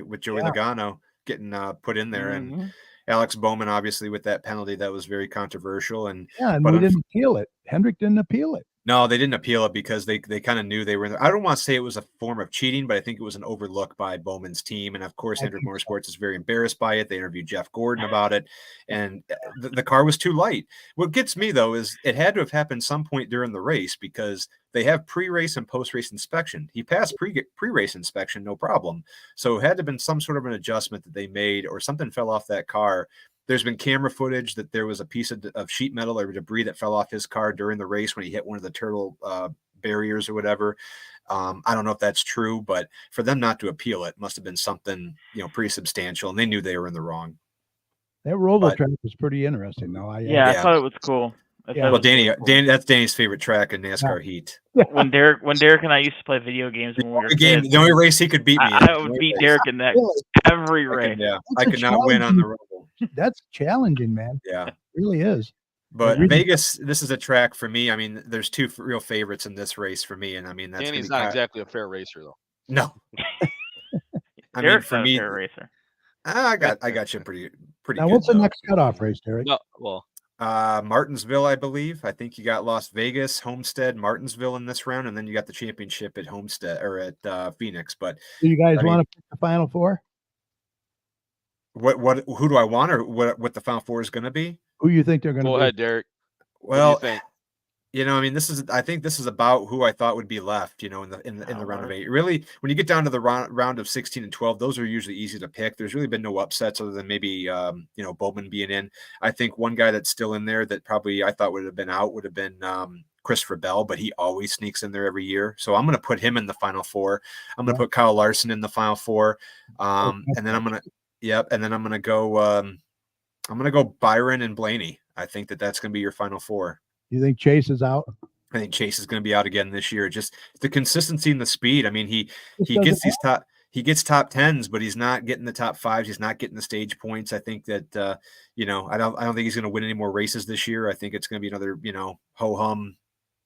with Joey Yeah. Logano getting put in there, and Mhm. Alex Bowman obviously with that penalty that was very controversial. And Yeah, and but we didn't appeal it. Hendrick didn't appeal it. no, they didn't appeal it because they kind of knew they were in there. I don't want to say it was a form of cheating, but I think it was an overlook by Bowman's team. And of course, I Hendrick think so. Motorsports is very embarrassed by it. They interviewed Jeff Gordon about it, and the car was too light. What gets me though is it had to have happened some point during the race because they have pre-race and post-race inspection. He passed pre-race inspection, no problem. So it had to have been some sort of an adjustment that they made, or something fell off that car. There's been camera footage that there was a piece of sheet metal or debris that fell off his car during the race when he hit one of the turtle barriers or whatever. I don't know if that's true, but for them not to appeal it must have been something, pretty substantial, and they knew they were in the wrong. That roller But- track was pretty interesting, though. I Yeah, Yeah. I thought it was cool. I Yeah. thought it Well, was really cool. Danny, that's Danny's favorite track in NASCAR Heat. When Derek and I used to play video games when we were The game, kids, the only race he could beat me. I would beat Derek in that Really? every I race. could, That's I a could not win on the challenging- Rumble. That's challenging, man. Yeah. It really is. But Really? Vegas, this is a track for me. I mean, there's two real favorites in this race for me, and I mean that's Danny's gonna not be exactly a fair racer, though. No. I mean, Derek's for not me, a fair racer. I got you pretty Now, good. what's the though. next cutoff race, Derek? No, well, Martinsville, I believe. I think you got Las Vegas, Homestead, Martinsville in this round, and then you got the championship at Homestead or at Phoenix. But Do you guys I mean- want to pick the final four? who do I want, or what the Final Four is going to be? Who you think they're going to go be? ahead, Derek. Well, what do you think? I mean, I think this is about who I thought would be left, in the round of 8. Really, when you get down to the round of 16 and 12, those are usually easy to pick. There's really been no upsets other than maybe Bowman being in. I think one guy that's still in there that probably I thought would have been out would have been Christopher Bell, but he always sneaks in there every year. So I'm going to put him in the Final Four. I'm going to put Kyle Larson in the Final Four, and then I'm going to go Byron and Blaney. I think that's going to be your Final Four. You think Chase is out? I think Chase is going to be out again this year. Just the consistency and the speed. I mean, he Just gets doesn't he gets top 10s, but he's not getting the top 5s. He's not getting the stage points. I think that I don't think he's going to win any more races this year. I think it's going to be another ho hum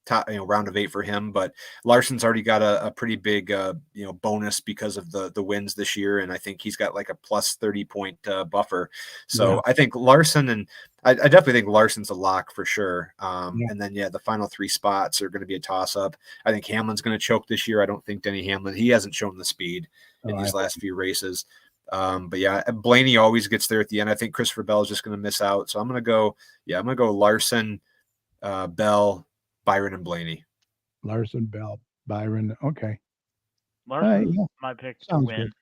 top round of 8 for him. But Larson's already got a pretty big bonus because of the wins this year, and I think he's got like a plus 30 point buffer. So Yeah. I think Larson, and I definitely think Larson's a lock for sure. And then the final 3 spots are going to be a toss up. I think Hamlin's going to choke this year. I don't think Denny Hamlin, he hasn't shown the speed in these last few races. But yeah, Blaney always gets there at the end. I think Christopher Bell is just going to miss out. So I'm going to go Larson, Bell, Byron, and Blaney. Larson, Bell, Byron. Okay. Larson yeah. my pick to Sounds win. good.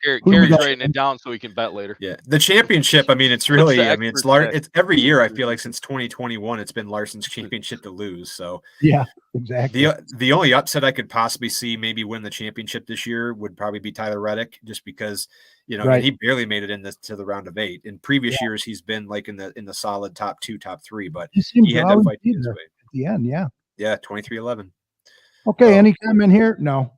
Gary's Who do we got? writing it down so he can bet later. Yeah, the championship. I mean, it's really. the I mean, it's every year. I feel like since 2021, it's been Larson's championship to lose. So Yeah, exactly. the only upset I could possibly see maybe win the championship this year would probably be Tyler Reddick, just because Right. he barely made it to the round of 8. In previous years, he's been like in the solid top 2, top 3, but He seems he had to to always fight be his there way. at the end. Yeah. Yeah, 23-11. Okay. So- Any comment here? No.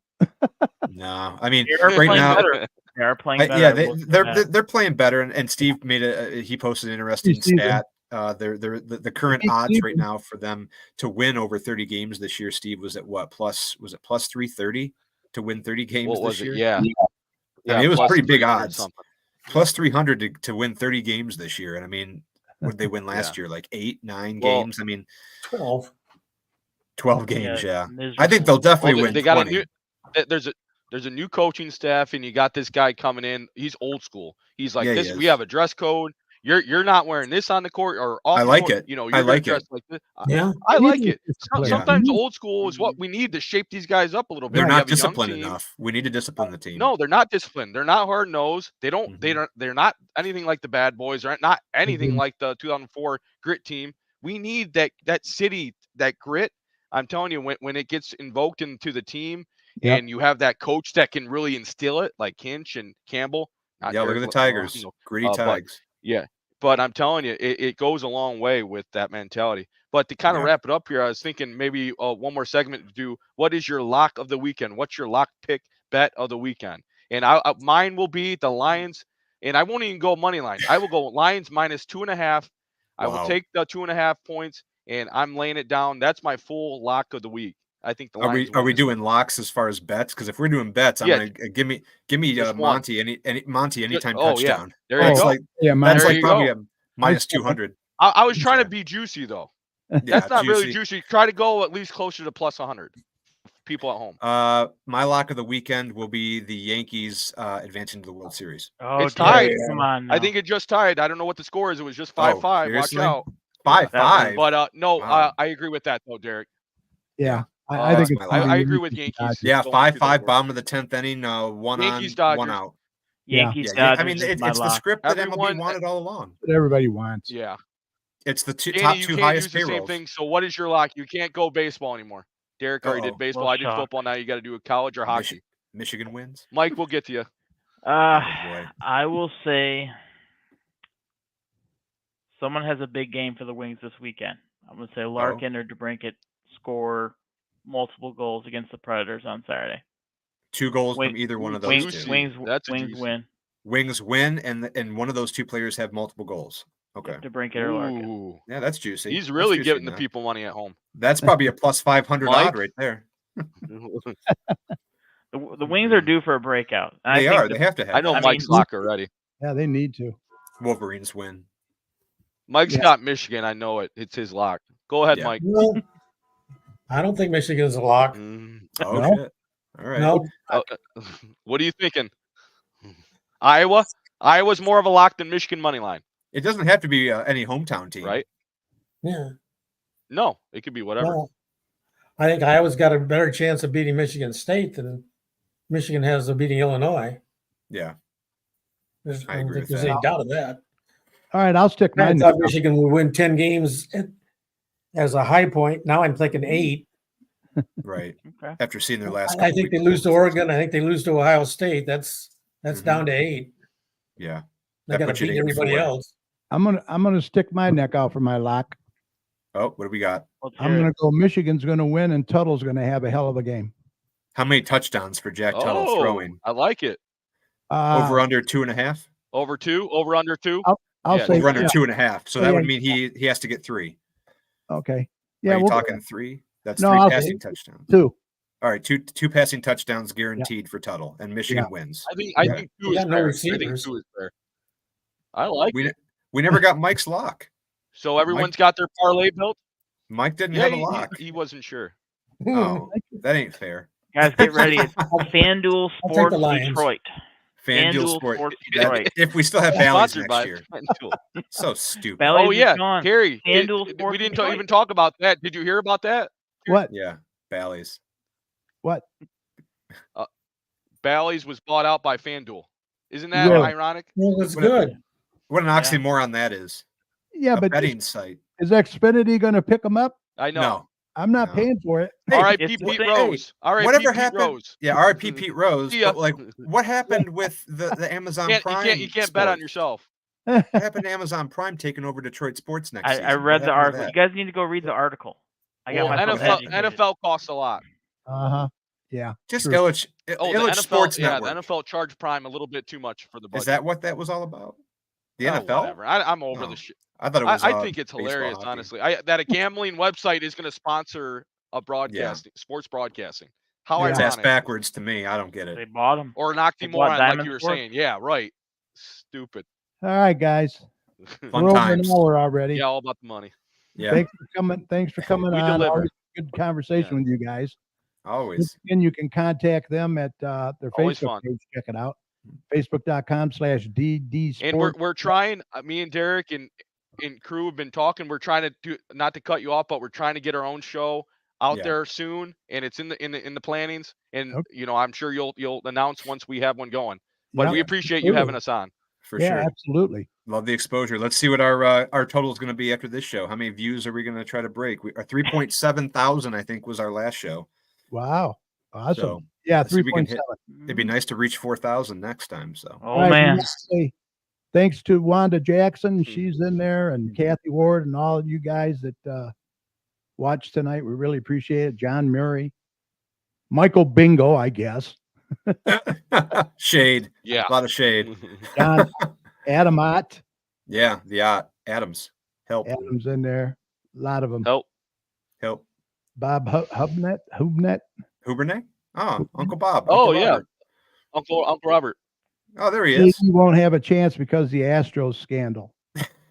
No, I mean They are right playing now. better. They are playing better. Yeah, We'll say that. they're playing better, and Steve made he posted an interesting Steve. stat. The current Hey, odds Steve. right now for them to win over 30 games this year, Steve, was at what plus 330 to win 30 games What this was year? it? Yeah. I mean, it was plus pretty big 300 odds. something. Plus 300 to win 30 games this year, and I mean, what did they win last Yeah. year? Like 8, 9 Well, games. I mean, 12. 12 games. Yeah, I think miserable. they'll definitely Well, win they got 20. a new. There's a There's a new coaching staff, and you got this guy coming in. He's old school. He's like, Yeah, he this. We is. have a dress code. You're not wearing this on the court or off. I the like court. it. You know, I you're gonna like dress it. like this. Yeah. I like it. Discipline. Sometimes old school is what we need to shape these guys up a little bit. They're We not have a young disciplined team. enough. We need to discipline the team. No, they're not disciplined. They're not hard nosed. They don't. Mhm. They don't. They're not anything like the bad boys. They're not anything Mhm. like the 2004 grit team. We need that city, that grit. I'm telling you, when it gets invoked into the team, Yep. and you have that coach that can really instill it, like Hinch and Campbell. Not Yeah, look at Derek, the Tigers. you know, Gritty but Tigers. yeah, but I'm telling you, it goes a long way with that mentality. But to kind of Yeah. wrap it up here, I was thinking maybe one more segment to do. What is your lock of the weekend? What's your lock pick bet of the weekend? And mine will be the Lions, and I won't even go money line. I will go Lions minus 2.5. I will Wow. take the 2.5 points, and I'm laying it down. That's my full lock of the week. I think the Are Lions. we win this doing locks as far as bets? Because if we're doing bets, I'm Yeah. gonna give me Just one. Monty anytime Oh, yeah. touchdown. There you That's go. like Yeah, that's There like you probably go. a minus I saw- 200. I was trying to Yeah. be juicy though. Yeah, That's not really juicy. juicy. Try to go at least closer to plus 100. People at home. My lock of the weekend will be the Yankees Uh, advancing to the World Series. Oh, It's tied. Derek, come on. I now. think it just tied. I don't know what the score is. It was just Oh, 5-5. Watch seriously? out. 5-5. But no, Wow. I agree with that though, Derek. Yeah. I That's think my it's lock. gonna I be agree with Yankees Yankees. Dodgers. Yeah, going to the 5-5, World bottom of the 10th inning, one Yankees, on, one Dodgers. out. Yankees Yeah, Dodgers I mean, is my it's the lock. script that Everyone- MLB wanted all along. What everybody wants. Yeah. It's the Danny, top you two can't highest use the same payrolls. thing. So what is your lock? You can't go baseball anymore. Derek already Uh-oh. did baseball. Little I did shock. football. Now you got to do a college or hockey. Michigan wins. Mike, we'll get to you. Oh, boy. I will say someone has a big game for the Wings this weekend. I'm going to say Larkin or DeBrincat score multiple goals against the Predators on Saturday. 2 goals Wing- from either one of those Wings, two. Wings, That's a Wings juicy. win. Wings win, and one of those two players have multiple goals. Okay. DeBrincat or Larkin. Ooh. Yeah, that's juicy. He's That's really juicy giving the enough. people money at home. That's probably a plus 500 Mike? odd right there. The Wings are due for a breakout. And They I think are. They have to have. I know I Mike's mean- lock already. Yeah, they need to. Wolverines win. Mike's Yeah. got Michigan. I know it. It's his lock. Go ahead, Yeah. Mike. No, I don't think Michigan's a lock. Oh No. shit! All right. No, What are you thinking? Iowa? Iowa's more of a lock than Michigan money line, It doesn't have to be any hometown team, right? yeah, No, it could be whatever. no. I think Iowa's got a better chance of beating Michigan State than Michigan has of beating Illinois. Yeah. I I don't agree think with there's that. any doubt of that. All right, I'll stick I mine. thought Michigan would win 10 games as a high point. Now I'm thinking 8. Right. Okay. After seeing their last. I couple think they weeks. lose to Oregon. I think they lose to Ohio State. That's Mhm. down to 8. Yeah. They That got puts to you at beat everybody 8-4. else. I'm gonna stick my neck out for my lock. Oh, what do we got? Let's I'm hear gonna it. go. Michigan's gonna win, and Tuttle's gonna have a hell of a game. How many touchdowns for Jack Tuttle Oh, throwing? I like it. Over under 2.5. Over 2, over under 2. I'll yeah, say Over under yeah, 2.5. So Yeah, that would yeah. mean he has to get 3. okay. Yeah, Yeah, Are you we'll talking 3? That's No, 3 I'll passing touchdowns. 2. All right, two passing touchdowns guaranteed for Tuttle, and Michigan wins. I think Yeah. 2 They is got no fair. I think receivers. 2 is fair. I like it. We never got Mike's lock. So everyone's got their parlay built? Mike didn't Yeah, have a lock. he wasn't sure. Oh, that ain't fair. Guys, get ready. It's FanDuel I'll take Sports the Lions. Detroit. FanDuel FanDuel Sports that- Detroit. if we still have Bally's Sponsored next by year. FanDuel. So stupid. Bally's Oh is yeah, gone. Carrie. FanDuel Sports We didn't Detroit. even talk about that. Did you hear about that? What? Yeah, Bally's. What? Bally's was bought out by FanDuel. Isn't that Really? ironic? Well, that's What- good. What an oxymoron that is. Yeah, A but betting site. is Xfinity gonna pick them up? I know. No. I'm not No. paying for it. Hey, R.I.P. it's the Pete same- Rose. R.I.P. Whatever Pete happened? Rose. Yeah, RIP Pete Rose. See ya. But like, what happened with the Amazon You Prime? can't bet on sport? yourself. What happened to Amazon Prime taking over Detroit sports next season? I What read the happened to article. that? You guys need to go read the article. I got Well, myself NFL educated. NFL costs a lot. Uh-huh. Yeah. Just True. Illich, Oh, the Illich NFL. Sports Yeah, Network. the NFL charged Prime a little bit too much for the budget. Is that what that was all about? The Oh, NFL? whatever. I'm over Oh, the shit. I thought it was. I think it's baseball, hilarious, hockey. honestly. That a gambling website is going to sponsor a broadcasting, sports broadcasting. How Yeah. It's ass ironic. backwards to me. I don't get They it. bought him. Or an bought oxymoron, like Diamond you were Sports. saying. Yeah, right. Stupid. All right, guys. Fun We're times. over an hour already. Yeah, all about the money. Yeah. Thanks for coming. Thanks for coming We on. deliver. Always good conversation with you guys. Always. And you can contact them at their Always Facebook fun. page. Check it out. Facebook.com/DD And Sport. we're trying, me and Derek and crew have been talking. We're trying to do, not to cut you off, but we're trying to get our own show out Yeah. there soon, and it's in the plannings. And Okay. I'm sure you'll announce once we have one going. But Yeah, we appreciate you having us on. For yeah, sure. absolutely. Love the exposure. Let's see what our total is going to be after this show. How many views are we going to try to break? Our 3.7 thousand, I think, was our last show. Wow. Awesome. So, yeah, let's see if we can 3.7. It'd be nice to reach 4,000 next time. So, Oh All right, we man. want to say thanks to Wanda Jackson. Hmm. She's in there, and Kathy Ward, and all of you guys that watched tonight. We really appreciate it. John Murray, Michael Bingo, I guess. shade. Yeah. A lot of shade. John Adamot. Yeah. The Adams. Help. Adams in there. A lot of them. Help. Bob Hubnet. Hubernay? Oh, Uncle Bob. Oh, Uncle yeah. Robert. Uncle Robert. Oh, there he He is. won't have a chance because of the Astros scandal.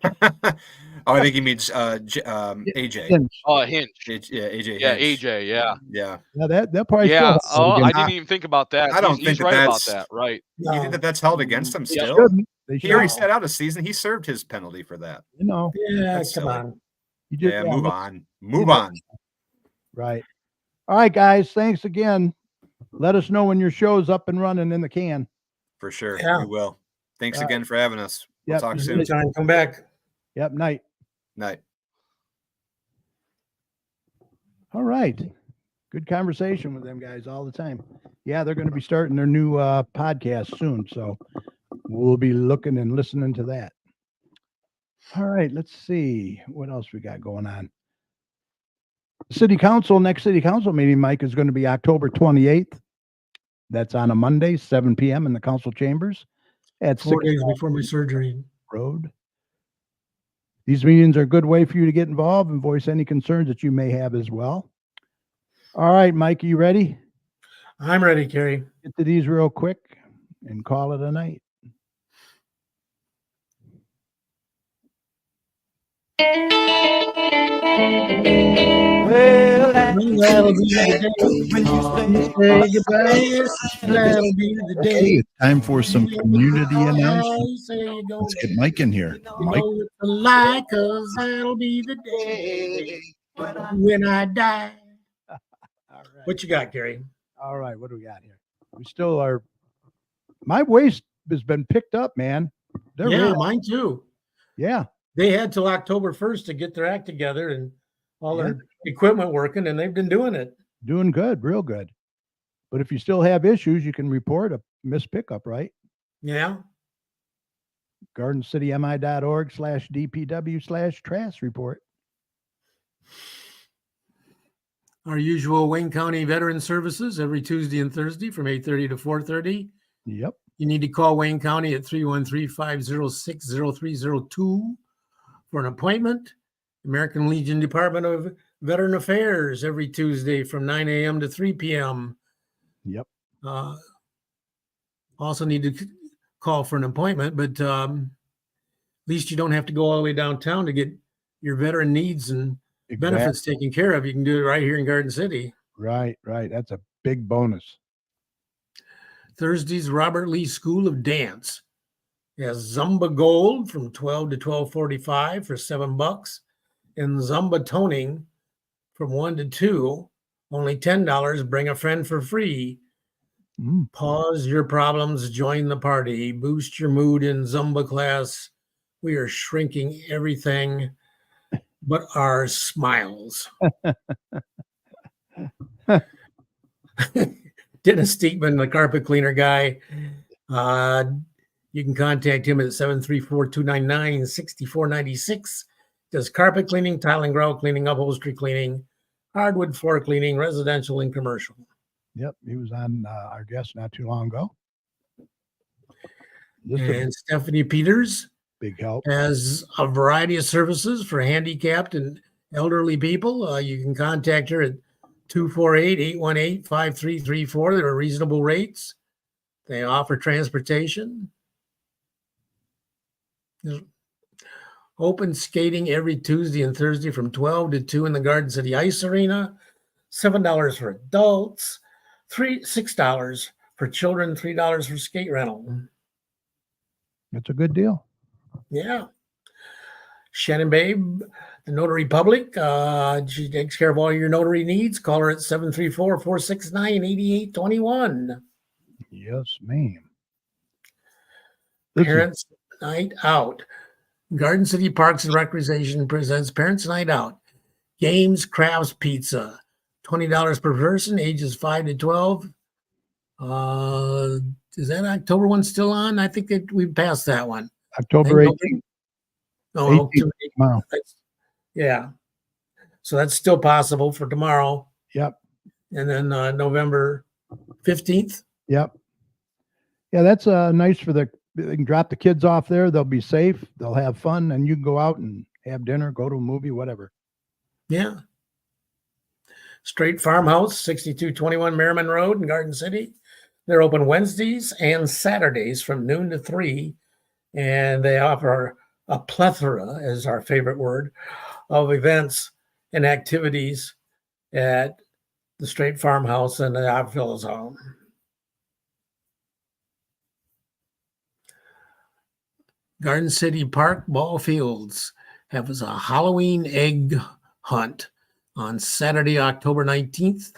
I think he means AJ. Hinch. Oh, Hinch. AJ. Yeah, Hinch. AJ. Yeah. Yeah. Yeah, that probably Yeah. still Oh, I against- didn't even think about that. I don't He's think that right about that's- that. Right. You think that that's held against him They still? shouldn't. They He already shouldn't. sat out a season. He served his penalty for that. You know, Yeah, That's come silly. on. you just Yeah, yeah, move let's- on. Move on. Right. All right, guys. Thanks again. Let us know when your show's up and running in the can. For sure. Yeah. We will. Thanks All right. again for having us. We'll Yep. talk soon. Anytime, come back. Yep. Night. Night. All right. Good conversation with them guys all the time. Yeah, they're going to be starting their new podcast soon. So we'll be looking and listening to that. All right. Let's see what else we got going on. Next city council meeting, Mike, is going to be October 28th. That's on a Monday, 7 p.m. in the council chambers at 4 6 days before my surgery. Road. These meetings are a good way for you to get involved and voice any concerns that you may have as well. All right, Mike, are you ready? I'm ready, Kerry. Get to these real quick and call it a night. Well, That'll be the day when you say goodbye. That'll be the okay, day. it's time for some community announcements. I say you're gonna Let's get Mike in here. Mike, know it's a lie, 'cause that'll be the day when I die. All right. What you got, Gary? All right. What do we got here? We still are. My waist has been picked up, man. They're Yeah, really- mine too. yeah. They had till October 1st to get their act together and all Yeah. their equipment working, and they've been doing it. Doing good, real good. But if you still have issues, you can report a missed pickup, right? Yeah. GardenCityMI.org/DPW/trash report. Our usual Wayne County Veteran Services every Tuesday and Thursday from 8:30 to 4:30. Yep. You need to call Wayne County at 313-506-0302 for an appointment. American Legion Department of Veteran Affairs every Tuesday from 9 a.m. to 3 p.m. Yep. Also need to call for an appointment, but at least you don't have to go all the way downtown to get your veteran needs and benefits taken care of. You can do it right here in Garden City. Right, right. That's a big bonus. Thursdays, Robert Lee School of Dance has Zumba Gold from 12 to 12:45 for $7, and Zumba Toning from 1 to 2, only $10. Bring a friend for free. Mm. Pause your problems, join the party, boost your mood in Zumba class. We are shrinking everything but our smiles. Dennis Steekman, the carpet cleaner guy. You can contact him at 734-299-6496. Does carpet cleaning, tile and grout cleaning, upholstery cleaning, hardwood floor cleaning, residential and commercial. Yep. He was on our guest not too long ago. Just a And Stephanie Peters big help. has a variety of services for handicapped and elderly people. You can contact her at 248-818-5334. There are reasonable rates. They offer transportation. There's open skating every Tuesday and Thursday from 12 to 2 in the Garden City Ice Arena. $7 for adults, $6 for children, $3 for skate rental. It's a good deal. Yeah. Shannon Babe, the Notary Public. She takes care of all your notary needs. Call her at 734-469-8821. Yes, ma'am. Parents Night Out. Garden City Parks and Recreation presents Parents Night Out. Games, crafts, pizza. $20 per person, ages 5 to 12. Is that October one still on? I think we passed that one. October 18th. Oh, 18th tomorrow. Yeah. So that's still possible for tomorrow. Yep. And then November 15th. Yep. Yeah, that's nice for they can drop the kids off there. They'll be safe. They'll have fun, and you can go out and have dinner, go to a movie, whatever. Yeah. Straight Farmhouse, 6221 Merriman Road in Garden City. They're open Wednesdays and Saturdays from noon to 3. And they offer a plethora, is our favorite word, of events and activities at the Straight Farmhouse and the Odd Fellows Home. Garden City Park Ball Fields has a Halloween egg hunt on Saturday, October 19th.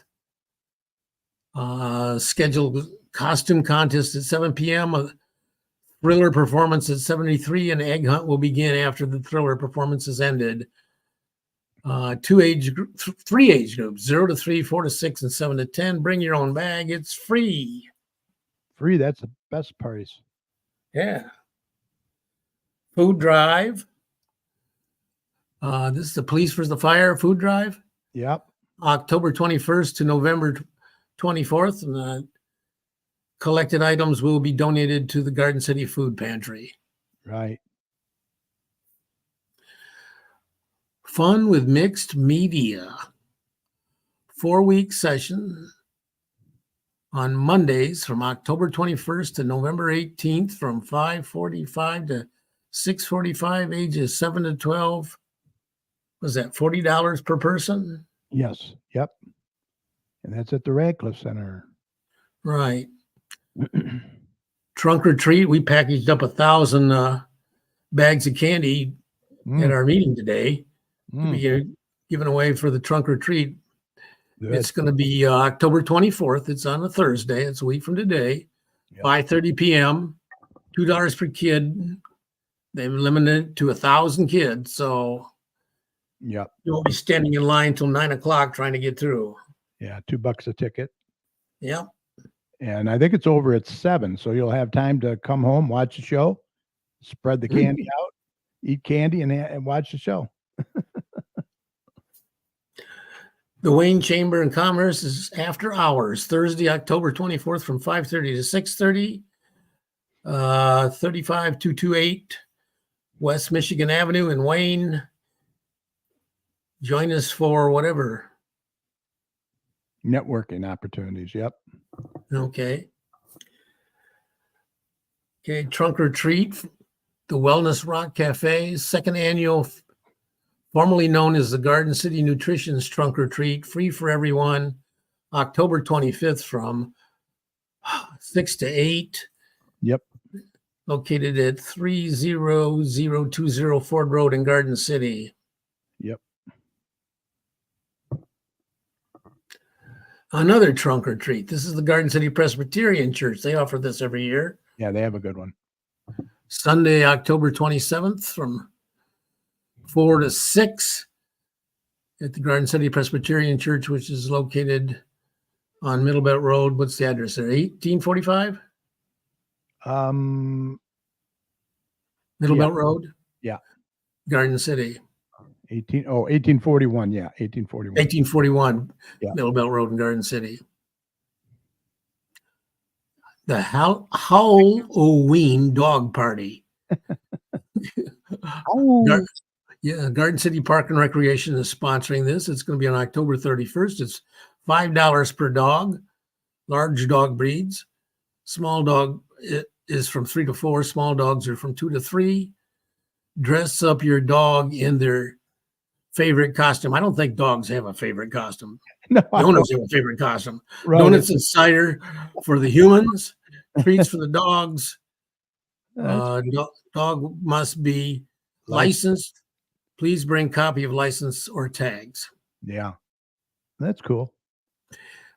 Scheduled costume contest at 7 p.m. A thriller performance at 73. An egg hunt will begin after the thriller performance is ended. 3 age groups, 0 to 3, 4 to 6, and 7 to 10. Bring your own bag. It's free. Free. That's the best parties. Yeah. Food drive. This is the Police versus the Fire food drive. Yep. October 21st to November 24th. And collected items will be donated to the Garden City Food Pantry. Right. Fun with Mixed Media. 4-week session on Mondays from October 21st to November 18th from 5:45 to 6:45, ages 7 to 12. Was that $40 per person? Yes. Yep. And that's at the Radcliffe Center. Right. Trunk or treat. We packaged up 1,000 bags of candy at our meeting today to be given away for the trunk or treat. Good. It's going to be October 24th. It's on a Thursday. It's a week from today. Yep. 5:30 p.m. $2 per kid. They've limited it to 1,000 kids. So yep, you won't be standing in line till 9 o'clock trying to get through. Yeah, $2 a ticket. Yep. And I think it's over at 7. So you'll have time to come home, watch the show, spread the candy out, eat candy, and watch the show. The Wayne Chamber of Commerce is after hours, Thursday, October 24th from 5:30 to 6:30, 35228 West Michigan Avenue in Wayne. Join us for whatever. Networking opportunities. Yep. Okay. Okay. Trunk or treat. The Wellness Rock Cafe, second annual, formerly known as the Garden City Nutrition's Trunk or Treat, free for everyone, October 25th from 6 to 8. Yep. Located at 30020 Ford Road in Garden City. Yep. Another trunk or treat. This is the Garden City Presbyterian Church. They offer this every year. Yeah, they have a good one. Sunday, October 27th from 4 to 6 at the Garden City Presbyterian Church, which is located on Middlebelt Road. What's the address there? 1845? Middlebelt Road? Yeah. Garden City. 1841. Yeah, 1841. 1841. Yeah. Middlebelt Road in Garden City. The Halloween Dog Party. Garden City Park and Recreation is sponsoring this. It's going to be on October 31st. It's $5 per dog, large dog breeds. Small dog is from 3 to 4. Small dogs are from 2 to 3. Dress up your dog in their favorite costume. I don't think dogs have a favorite costume. No, I don't. Donuts have a favorite costume. Right. Donuts and cider for the humans, treats for the dogs. Dog must be licensed. Please bring copy of license or tags. Yeah, that's cool.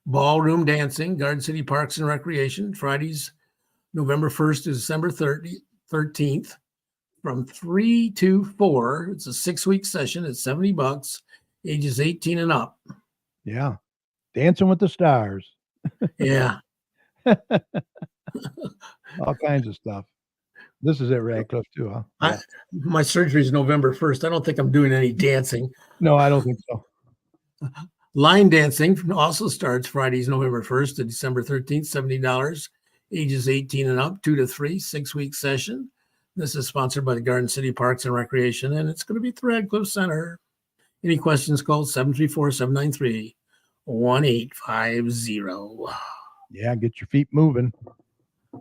Ballroom dancing, Garden City Parks and Recreation, Fridays, November 1st to December 13th from 3 to 4. It's a 6-week session. It's $70, ages 18 and up. Yeah. Dancing with the Stars. Yeah. All kinds of stuff. This is at Radcliffe too, huh? Yeah. My surgery is November 1st. I don't think I'm doing any dancing. No, I don't think so. Line dancing also starts Fridays, November 1st to December 13th, $70, ages 18 and up, 2 to 3, 6-week session. This is sponsored by the Garden City Parks and Recreation, and it's going to be at the Radcliffe Center. Any questions, call 734-793-1850. Yeah, get your feet moving.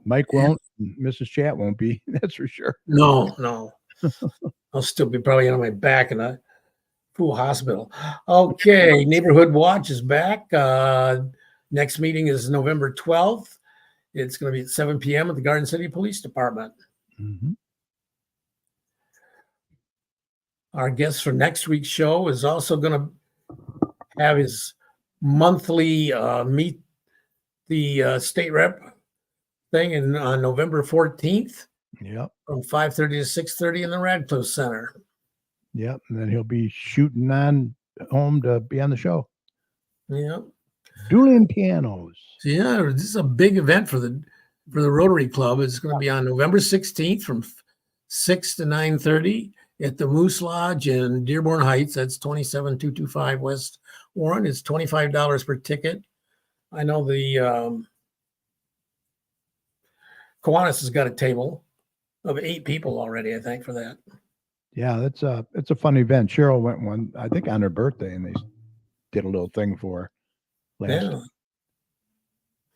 Mike won't, Mrs. Chat won't be, that's for sure. No. I'll still be probably on my back in a pool hospital. Okay, Neighborhood Watch is back. Next meeting is November 12th. It's going to be at 7 p.m. at the Garden City Police Department. Mm-hmm. Our guest for next week's show is also going to have his monthly meet the state rep thing on November 14th. Yep. From 5:30 to 6:30 in the Radcliffe Center. Yep. And then he'll be shooting on home to be on the show. Yep. Dueling pianos. So yeah, this is a big event for the Rotary Club. It's going to be on November 16th from 6 to 9:30 at the Moose Lodge in Dearborn Heights. That's 27225 West Warren. It's $25 per ticket. I know the Kiwanis has got a table of 8 people already, I think, for that. Yeah, it's a fun event. Cheryl went one, I think, on her birthday, and they did a little thing for her last time.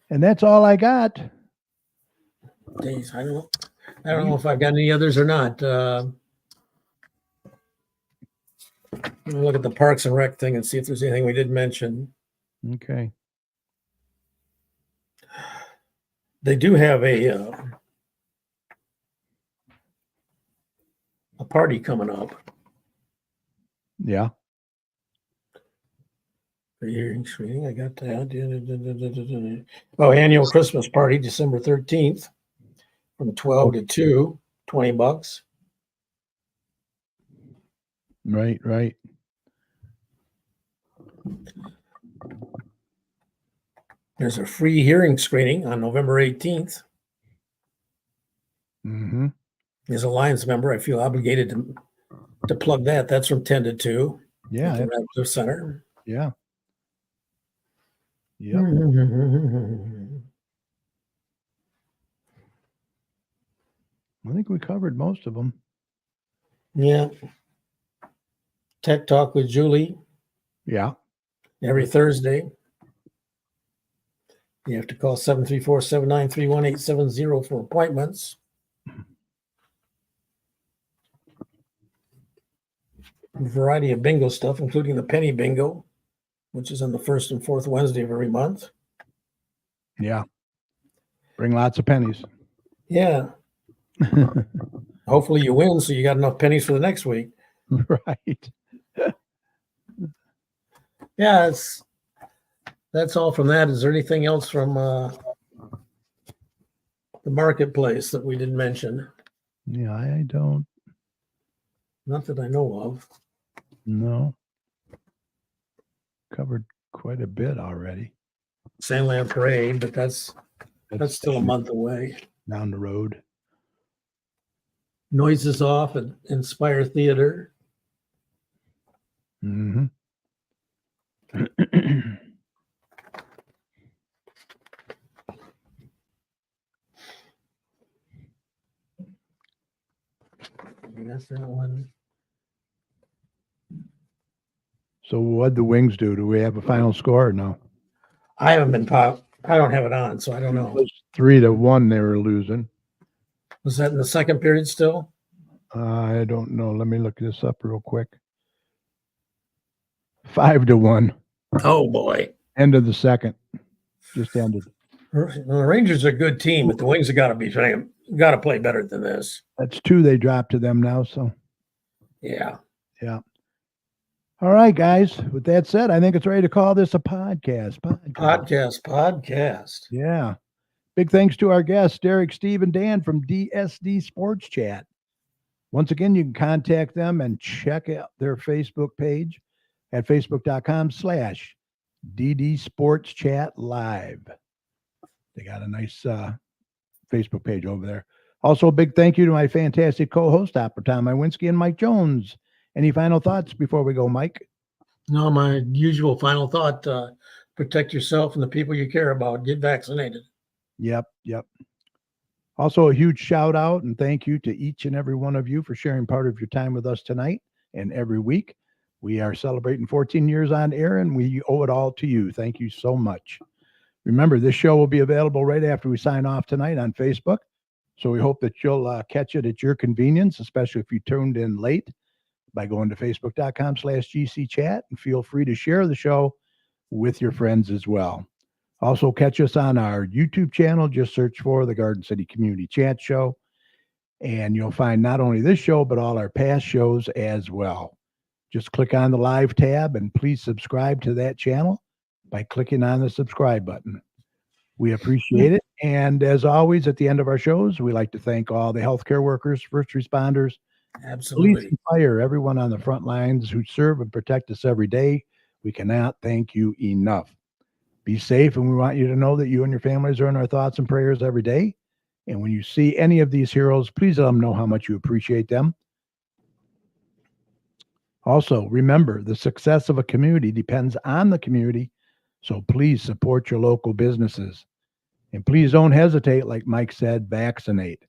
And that's all I got. Geez, I don't know if I've got any others or not. Let me look at the Parks and Rec thing and see if there's anything we did mention. Okay. They do have a party coming up. Yeah. The hearing screening, I got that. Oh, annual Christmas party, December 13th, from 12 to 2, $20. Right. There's a free hearing screening on November 18th. Mm-hmm. As a Lions member, I feel obligated to plug that. That's from 10 to 2. Yeah. At the Radcliffe Center. Yeah. Yep. I think we covered most of them. Yeah. Tech Talk with Julie. Yeah. Every Thursday. You have to call 734-793-1870 for appointments. A variety of bingo stuff, including the penny bingo, which is on the first and fourth Wednesday of every month. Yeah. Bring lots of pennies. Yeah. Hopefully you win, so you got enough pennies for the next week. Right. Yeah, that's all from that. Is there anything else from the marketplace that we didn't mention? Yeah, I don't. Not that I know of. No. Covered quite a bit already. Sandland Parade, but that's still a month away. Down the road. Noises Off at Inspire Theater. Mm-hmm. That's that one. So what'd the Wings do? Do we have a final score or no? I haven't been I don't have it on, so I don't know. It was 3-1 they were losing. Was that in the second period still? I don't know. Let me look this up real quick. 5-1. Oh boy. End of the second. Just ended. The Rangers are a good team, but the Wings have got to play better than this. That's 2 they dropped to them now. So Yeah. yeah. All right, guys. With that said, I think it's ready to call this a podcast. Podcast. Yeah. Big thanks to our guests, Derek, Steve, and Dan from DSD Sports Chat. Once again, you can contact them and check out their Facebook page at facebook.com/DD Sports Chat Live. They got a nice Facebook page over there. Also, a big thank you to my fantastic co-host, Opera Tom Iwinski and Mike Jones. Any final thoughts before we go, Mike? No, my usual final thought, protect yourself and the people you care about. Get vaccinated. Yep. Also, a huge shout out and thank you to each and every one of you for sharing part of your time with us tonight and every week. We are celebrating 14 years on air, and we owe it all to you. Thank you so much. Remember, this show will be available right after we sign off tonight on Facebook. So we hope that you'll catch it at your convenience, especially if you tuned in late, by going to facebook.com/GCChat, and feel free to share the show with your friends as well. Also, catch us on our YouTube channel. Just search for the Garden City Community Chat Show, and you'll find not only this show, but all our past shows as well. Just click on the live tab, and please subscribe to that channel by clicking on the subscribe button. We appreciate it. And as always, at the end of our shows, we like to thank all the healthcare workers, first responders, Absolutely. police and fire, everyone on the front lines who serve and protect us every day. We cannot thank you enough. Be safe, and we want you to know that you and your families are in our thoughts and prayers every day. And when you see any of these heroes, please let them know how much you appreciate them. Also, remember, the success of a community depends on the community, so please support your local businesses. And please don't hesitate, like Mike said, vaccinate.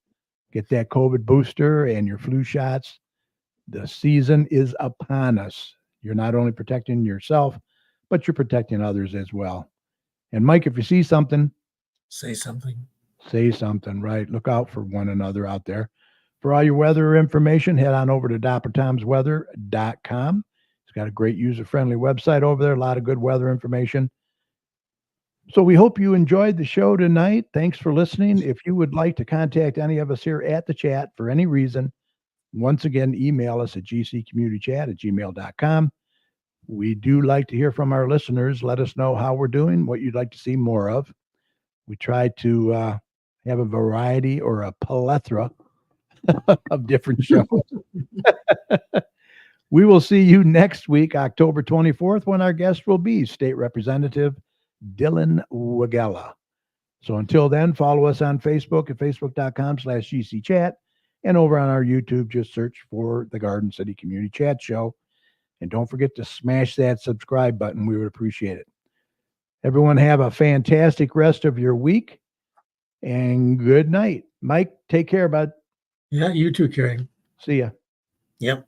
Get that COVID booster and your flu shots. The season is upon us. You're not only protecting yourself, but you're protecting others as well. And Mike, if you see something, Say something. say something, right? Look out for one another out there. For all your weather information, head on over to dappertomsweather.com. It's got a great user-friendly website over there, a lot of good weather information. So we hope you enjoyed the show tonight. Thanks for listening. If you would like to contact any of us here at the chat for any reason, once again, email us at gccommunitychat@gmail.com. We do like to hear from our listeners. Let us know how we're doing, what you'd like to see more of. We try to have a variety or a plethora of different shows. We will see you next week, October 24th, when our guest will be State Representative Dylan Wagella. So until then, follow us on Facebook at facebook.com/GCChat, and over on our YouTube, just search for the Garden City Community Chat Show. And don't forget to smash that subscribe button. We would appreciate it. Everyone have a fantastic rest of your week, and good night. Mike, take care, bud. Yeah, you too, Kerry. See ya. Yep.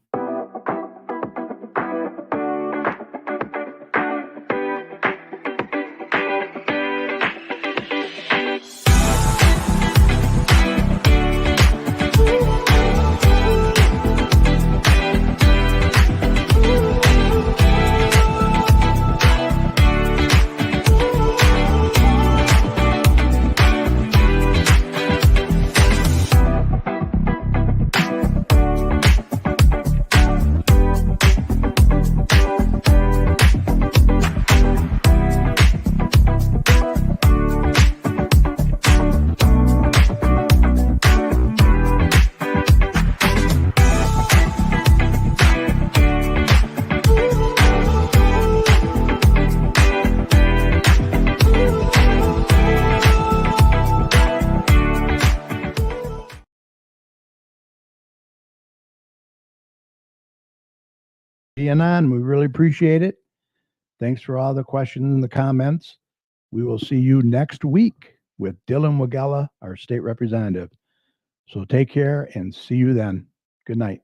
Being on, we really appreciate it. Thanks for all the questions and the comments. We will see you next week with Dylan Wagella, our state representative. So take care and see you then. Good night.